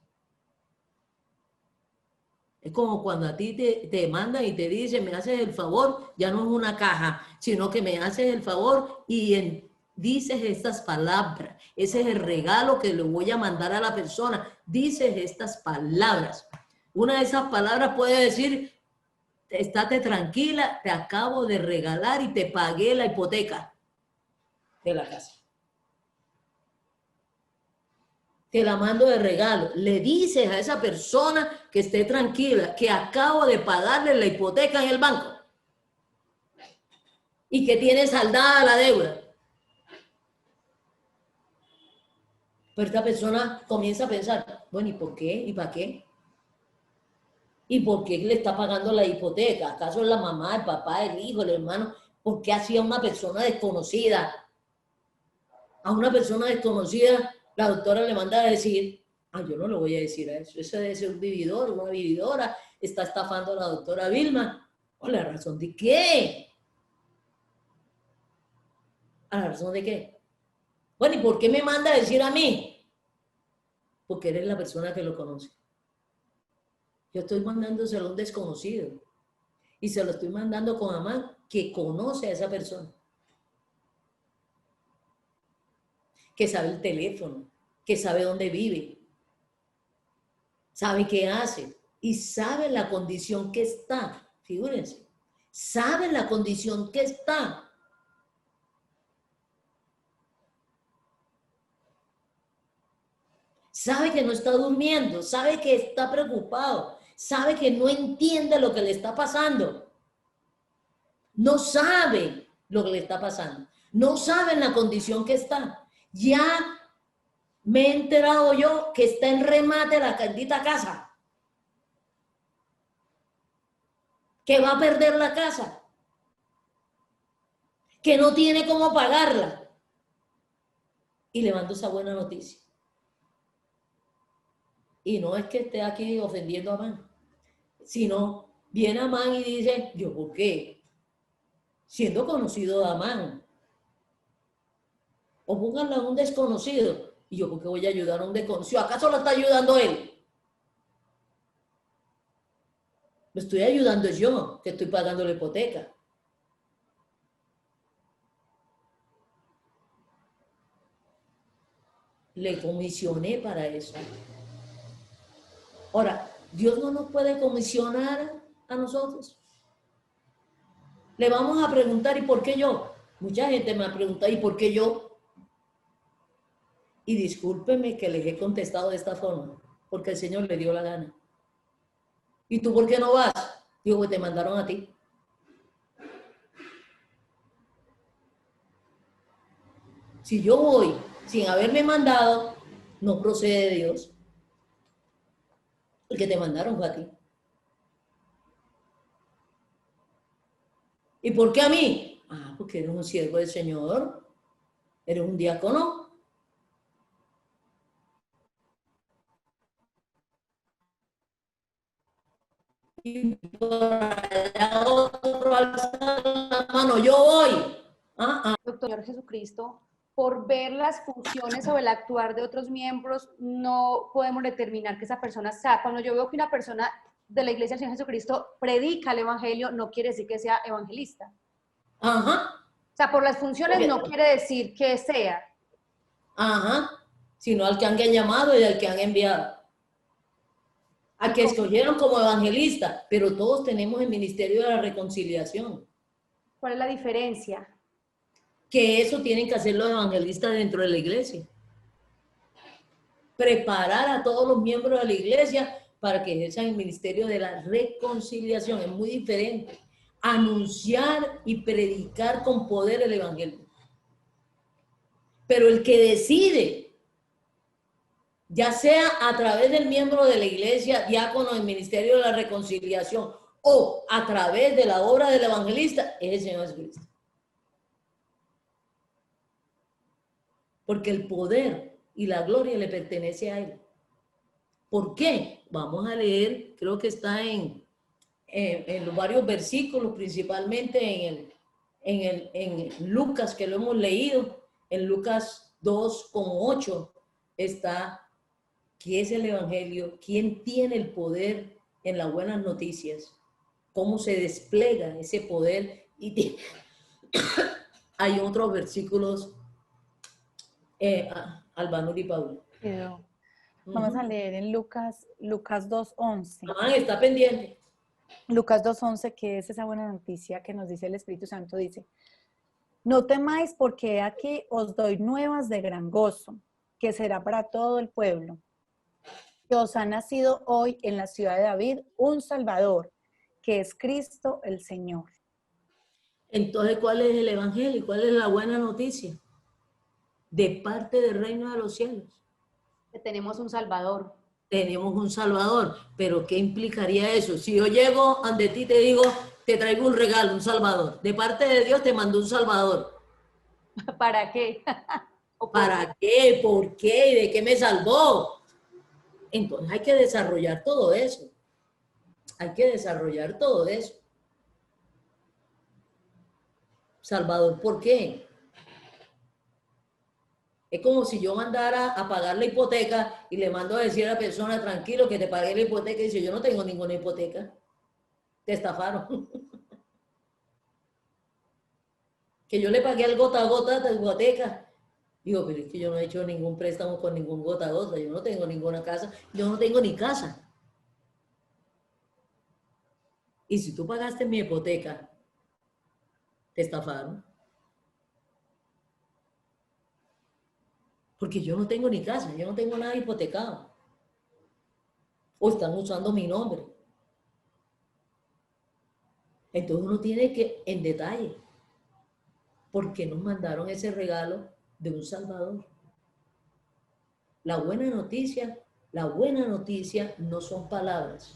Es como cuando a ti te mandan y te dicen, me haces el favor, ya no es una caja, sino que me haces el favor y dices estas palabras. Ese es el regalo que le voy a mandar a la persona. Dices estas palabras. Una de esas palabras puede decir, estate tranquila, te acabo de regalar y te pagué la hipoteca de la casa. Te la mando de regalo. Le dices a esa persona que esté tranquila, que acabo de pagarle la hipoteca en el banco y que tiene saldada la deuda. Pero esta persona comienza a pensar, bueno, ¿y por qué? ¿Y para qué? ¿Y por qué le está pagando la hipoteca? ¿Acaso es la mamá, el papá, el hijo, el hermano? ¿Por qué hacía una persona desconocida? A una persona desconocida, la doctora le manda a decir, yo no le voy a decir a eso, ese debe ser un vividor, una vividora, está estafando a la doctora Vilma. ¿Por la razón de qué? ¿A la razón de qué? Bueno, ¿y por qué me manda a decir a mí? Porque eres la persona que lo conoce. Yo estoy mandándoselo a un desconocido. Y se lo estoy mandando con Amán, que conoce a esa persona. Que sabe el teléfono, que sabe dónde vive, sabe qué hace y sabe la condición que está. Figúrense, sabe la condición que está. Sabe que no está durmiendo, sabe que está preocupado, sabe que no entiende lo que le está pasando. No sabe lo que le está pasando. No sabe en la condición que está. Ya me he enterado yo que está en remate la bendita casa. Que va a perder la casa. Que no tiene cómo pagarla. Y le mando esa buena noticia. Y no es que esté aquí ofendiendo a Amán, sino viene Amán y dice, ¿yo por qué? Siendo conocido de Amán. O pónganlo a un desconocido. ¿Y yo por qué voy a ayudar a un desconocido? ¿Acaso lo está ayudando él? Lo estoy ayudando yo, que estoy pagando la hipoteca. Le comisioné para eso. Ahora, Dios no nos puede comisionar a nosotros. Le vamos a preguntar, ¿y por qué yo? Mucha gente me ha preguntado, ¿y por qué yo? Y discúlpenme que les he contestado de esta forma. porque el Señor le dio la gana. ¿Y tú por qué no vas? Digo, que te mandaron a ti. Si yo voy sin haberme mandado, no procede de Dios. El que te mandaron fue a ti. ¿Y por qué a mí? Ah, porque eres un siervo del Señor. Eres un diácono. Y por allá otro alzando la mano, yo voy. Doctor Señor Jesucristo, por ver las funciones o el actuar de otros miembros, no podemos determinar que esa persona sea. Cuando yo veo que una persona de la Iglesia del Señor Jesucristo predica el Evangelio, no quiere decir que sea evangelista. Ajá. O sea, por las funciones no quiere decir que sea. Ajá. Sino al que han llamado y al que han enviado. A que escogieron como evangelista, pero todos tenemos el ministerio de la reconciliación. ¿Cuál es la diferencia? Que eso tienen que hacer los evangelistas dentro de la iglesia. Preparar a todos los miembros de la iglesia para que ejerzan el ministerio de la reconciliación. Es muy diferente. Anunciar y predicar con poder el evangelio. Pero el que decide, ya sea a través del miembro de la iglesia, diácono del ministerio de la reconciliación, o a través de la obra del evangelista, es el Señor Jesucristo. Porque el poder y la gloria le pertenece a Él. ¿Por qué? Vamos a leer, creo que está en los varios versículos, principalmente en Lucas, que lo hemos leído, en Lucas 2:8 está qué es el evangelio, quién tiene el poder en las buenas noticias, cómo se despliega ese poder. Y hay otros versículos, Albanur y Pablo. Vamos a leer en Lucas 2:11. Está pendiente. Lucas 2:11, que es esa buena noticia que nos dice el Espíritu Santo, dice: no temáis, porque aquí os doy nuevas de gran gozo, que será para todo el pueblo, que os ha nacido hoy en la ciudad de David un Salvador, que es Cristo el Señor. Entonces, ¿cuál es el evangelio? ¿Cuál es la buena noticia? De parte del reino de los cielos. Que tenemos un Salvador. Tenemos un Salvador, pero ¿qué implicaría eso? Si yo llego ante ti y te digo, te traigo un regalo, un Salvador. De parte de Dios te mando un Salvador. ¿Para qué? ¿Para qué? ¿Por qué? ¿Y de qué me salvó? Entonces hay que desarrollar todo eso. Hay que desarrollar todo eso. Salvador, ¿por qué? Es como si yo mandara a pagar la hipoteca y le mando a decir a la persona, tranquilo, que te pague la hipoteca, y dice, yo no tengo ninguna hipoteca. Te estafaron. Que yo le pagué al gota a gota de hipoteca. Digo, pero es que yo no he hecho ningún préstamo con ningún gota a gota, yo no tengo ninguna casa, yo no tengo ni casa. Y si tú pagaste mi hipoteca, te estafaron. Porque yo no tengo ni casa, yo no tengo nada hipotecado. O están usando mi nombre. Entonces uno tiene que, en detalle, ¿por qué nos mandaron ese regalo de un Salvador? La buena noticia no son palabras.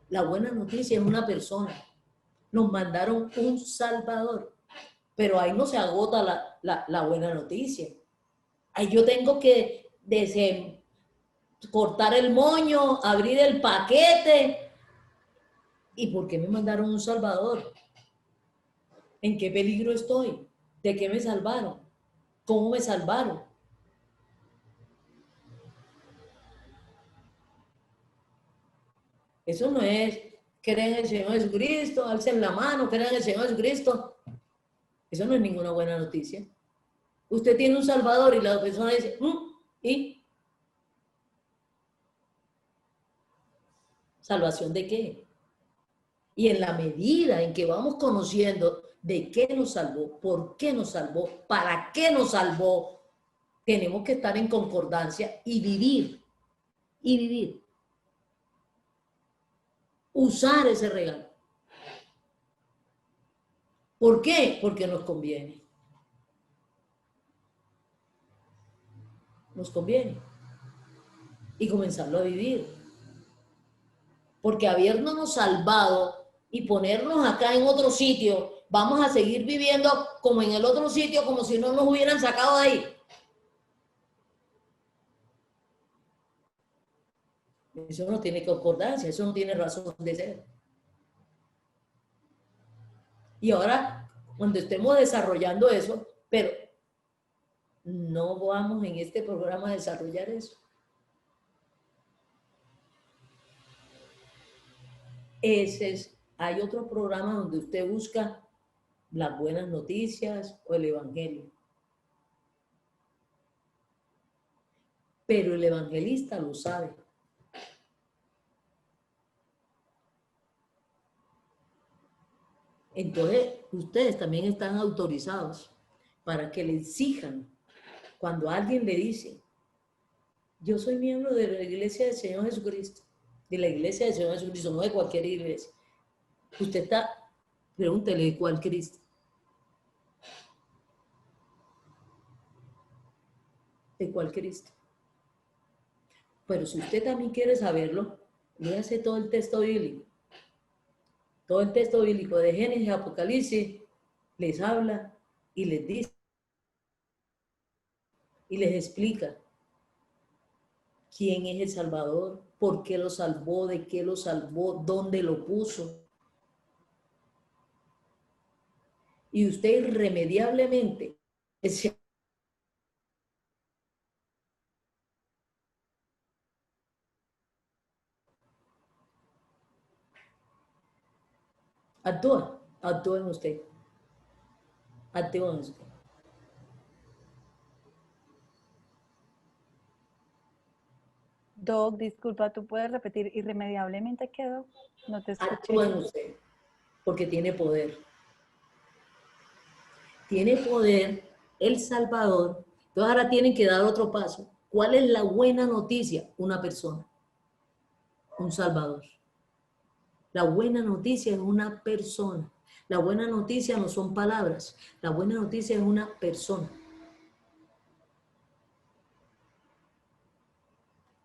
La buena noticia es una persona. Nos mandaron un Salvador. Pero ahí no se agota la buena noticia. Ahí yo tengo que cortar el moño, abrir el paquete. ¿Y por qué me mandaron un Salvador? ¿En qué peligro estoy? ¿De qué me salvaron? ¿Cómo me salvaron? Eso no es creer en el Señor Jesucristo, alcen la mano, creer en el Señor Jesucristo. Eso no es ninguna buena noticia. Usted tiene un Salvador y la persona dice, ¿y? ¿Salvación de qué? Y en la medida en que vamos conociendo de qué nos salvó, por qué nos salvó, para qué nos salvó, tenemos que estar en concordancia y vivir. Y vivir. usar ese regalo. ¿Por qué? Porque nos conviene. Nos conviene. Y comenzarlo a vivir. Porque habiéndonos salvado y ponernos acá en otro sitio, vamos a seguir viviendo como en el otro sitio, como si no nos hubieran sacado de ahí. Eso no tiene concordancia, eso no tiene razón de ser. Y ahora, cuando estemos desarrollando eso, pero no vamos en este programa a desarrollar eso. Hay otro programa donde usted busca las buenas noticias o el evangelio. Pero el evangelista lo sabe. Entonces, ustedes también están autorizados para que le exijan cuando alguien le dice, yo soy miembro de la iglesia del Señor Jesucristo, de la iglesia del Señor Jesucristo, no de cualquier iglesia. Usted está, pregúntele de cuál Cristo. ¿De cuál Cristo? Pero si usted también quiere saberlo, léase todo el texto bíblico. Todo el texto bíblico de Génesis y Apocalipsis les habla y les dice y les explica quién es el Salvador, por qué lo salvó, de qué lo salvó, dónde lo puso. Y usted irremediablemente actúa en usted. Actúa en usted. Doc, disculpa, ¿tú puedes repetir irremediablemente qué, Doc? No te escuché. Actúa en usted, porque tiene poder. Tiene poder el Salvador. Entonces ahora tienen que dar otro paso. ¿Cuál es la buena noticia? Una persona, un Salvador. La buena noticia es una persona. La buena noticia no son palabras. La buena noticia es una persona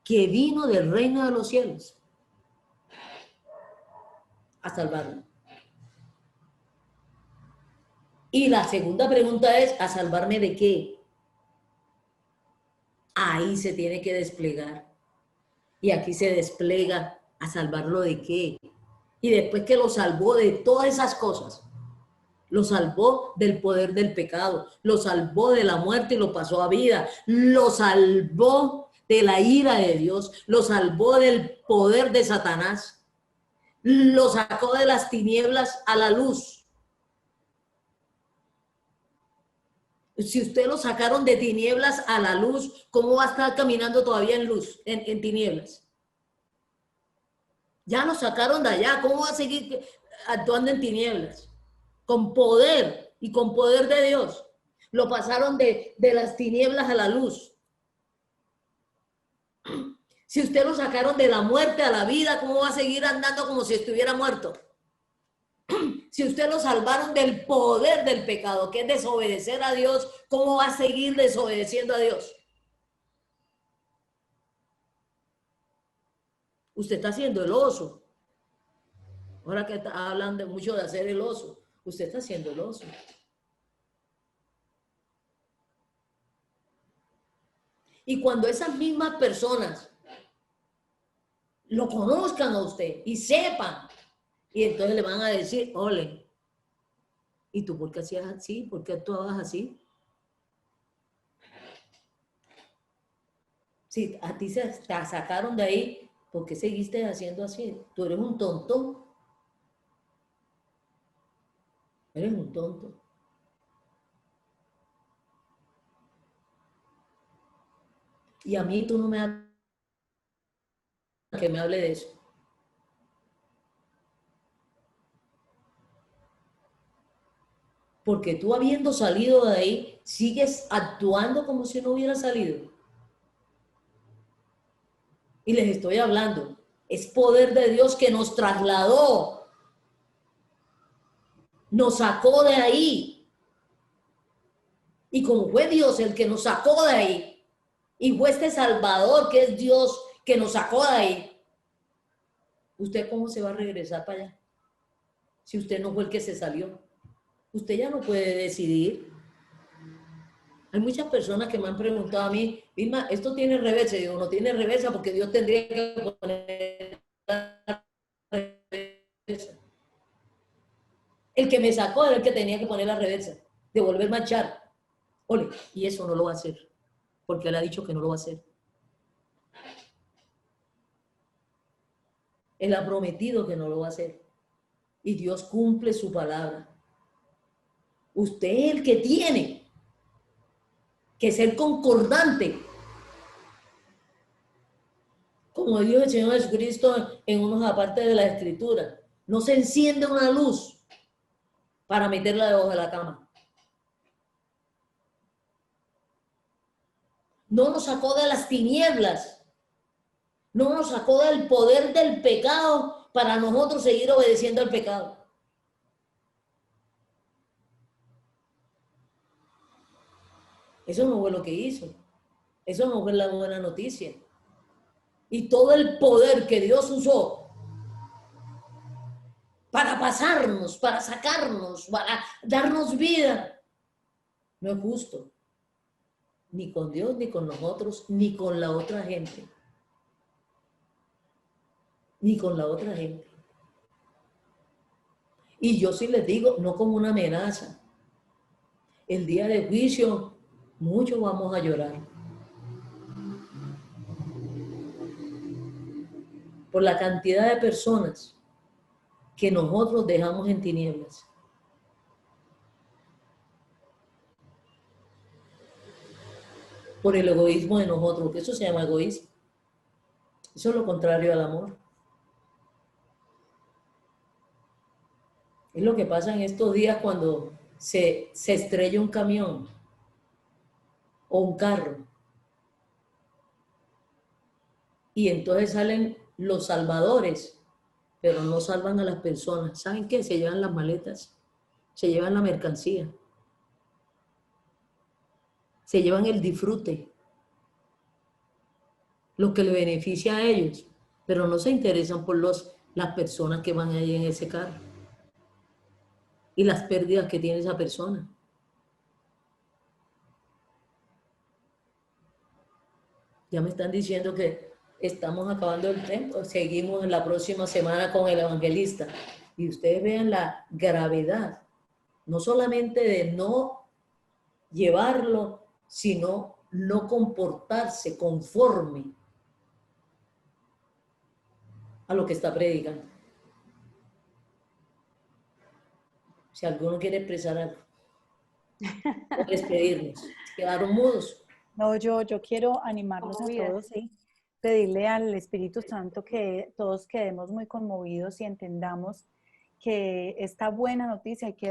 que vino del reino de los cielos a salvarlo. Y la segunda pregunta es, ¿a salvarme de qué? Ahí se tiene que desplegar. Y aquí se despliega, ¿a salvarlo de qué? Y después que lo salvó de todas esas cosas, lo salvó del poder del pecado, lo salvó de la muerte y lo pasó a vida, lo salvó de la ira de Dios, lo salvó del poder de Satanás, lo sacó de las tinieblas a la luz. Si usted lo sacaron de tinieblas a la luz, ¿cómo va a estar caminando todavía en luz, en tinieblas? Ya lo sacaron de allá, ¿cómo va a seguir actuando en tinieblas? Con poder y con poder de Dios. Lo pasaron de las tinieblas a la luz. Si usted lo sacaron de la muerte a la vida, ¿cómo va a seguir andando como si estuviera muerto? Si usted lo salvaron del poder del pecado, que es desobedecer a Dios, ¿cómo va a seguir desobedeciendo a Dios? Usted está haciendo el oso. Ahora que está hablando mucho de hacer el oso, usted está haciendo el oso. Y cuando esas mismas personas lo conozcan a usted y sepan, y entonces le van a decir, ole, ¿y tú por qué hacías así? ¿Por qué actuabas así? Si a ti te sacaron de ahí, ¿por qué seguiste haciendo así? Tú eres un tonto. Eres un tonto. Y a mí tú no me hablas que me hable de eso. Porque tú habiendo salido de ahí, sigues actuando como si no hubiera salido. Y les estoy hablando Es poder de Dios que nos trasladó, nos sacó de ahí. Y como fue Dios el que nos sacó de ahí, y fue este Salvador que es Dios que nos sacó de ahí, ¿usted cómo se va a regresar para allá? Si usted no fue el que se salió. Usted ya no puede decidir. Hay muchas personas que me han preguntado a mí, Vilma, ¿esto tiene reversa? Y digo, no tiene reversa porque Dios tendría que poner la reversa. El que me sacó era el que tenía que poner la reversa, de volverme a echar. Ole, y eso no lo va a hacer, porque él ha dicho que no lo va a hacer. Él ha prometido que no lo va a hacer. Y Dios cumple su palabra. Usted es el que tiene que ser concordante. Como dijo el Señor Jesucristo en unos apartes de la Escritura, no se enciende una luz para meterla debajo de la cama. No nos sacó de las tinieblas, no nos sacó del poder del pecado para nosotros seguir obedeciendo al pecado. Eso no fue lo que hizo. Eso no fue la buena noticia. Y todo el poder que Dios usó para pasarnos, para sacarnos, para darnos vida, no es justo. Ni con Dios, ni con nosotros, ni con la otra gente. Ni con la otra gente. Y yo sí les digo, no como una amenaza. El día del juicio, muchos vamos a llorar. Por la cantidad de personas que nosotros dejamos en tinieblas. Por el egoísmo de nosotros, que eso se llama egoísmo. Eso es lo contrario al amor. Es lo que pasa en estos días cuando se estrella un camión o un carro. Y entonces salen los salvadores, pero no salvan a las personas. ¿Saben qué? Se llevan las maletas, se llevan la mercancía, se llevan el disfrute, lo que le beneficia a ellos, pero no se interesan por las personas que van ahí en ese carro y las pérdidas que tiene esa persona. Ya me están diciendo que estamos acabando el tiempo, seguimos en la próxima semana con el evangelista. Y ustedes vean la gravedad, no solamente de no llevarlo, sino no comportarse conforme a lo que está predicando. Si alguno quiere expresar algo, o despedirnos, quedaron mudos. No, yo quiero animarlos a todos, ¿sí? Pedirle al Espíritu Santo que todos quedemos muy conmovidos y entendamos que esta buena noticia hay que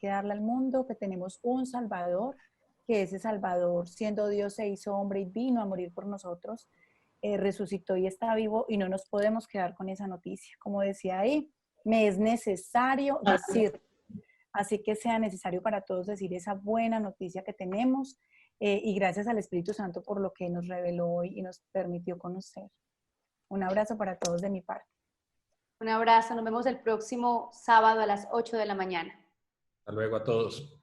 darla al mundo, que tenemos un Salvador, que ese Salvador, siendo Dios, se hizo hombre y vino a morir por nosotros, resucitó y está vivo, y no nos podemos quedar con esa noticia. Como decía ahí, me es necesario decir, así que sea necesario para todos decir esa buena noticia que tenemos, y gracias al Espíritu Santo por lo que nos reveló hoy y nos permitió conocer. Un abrazo para todos de mi parte. Un abrazo, nos vemos el próximo sábado a las 8 de la mañana. Hasta luego a todos.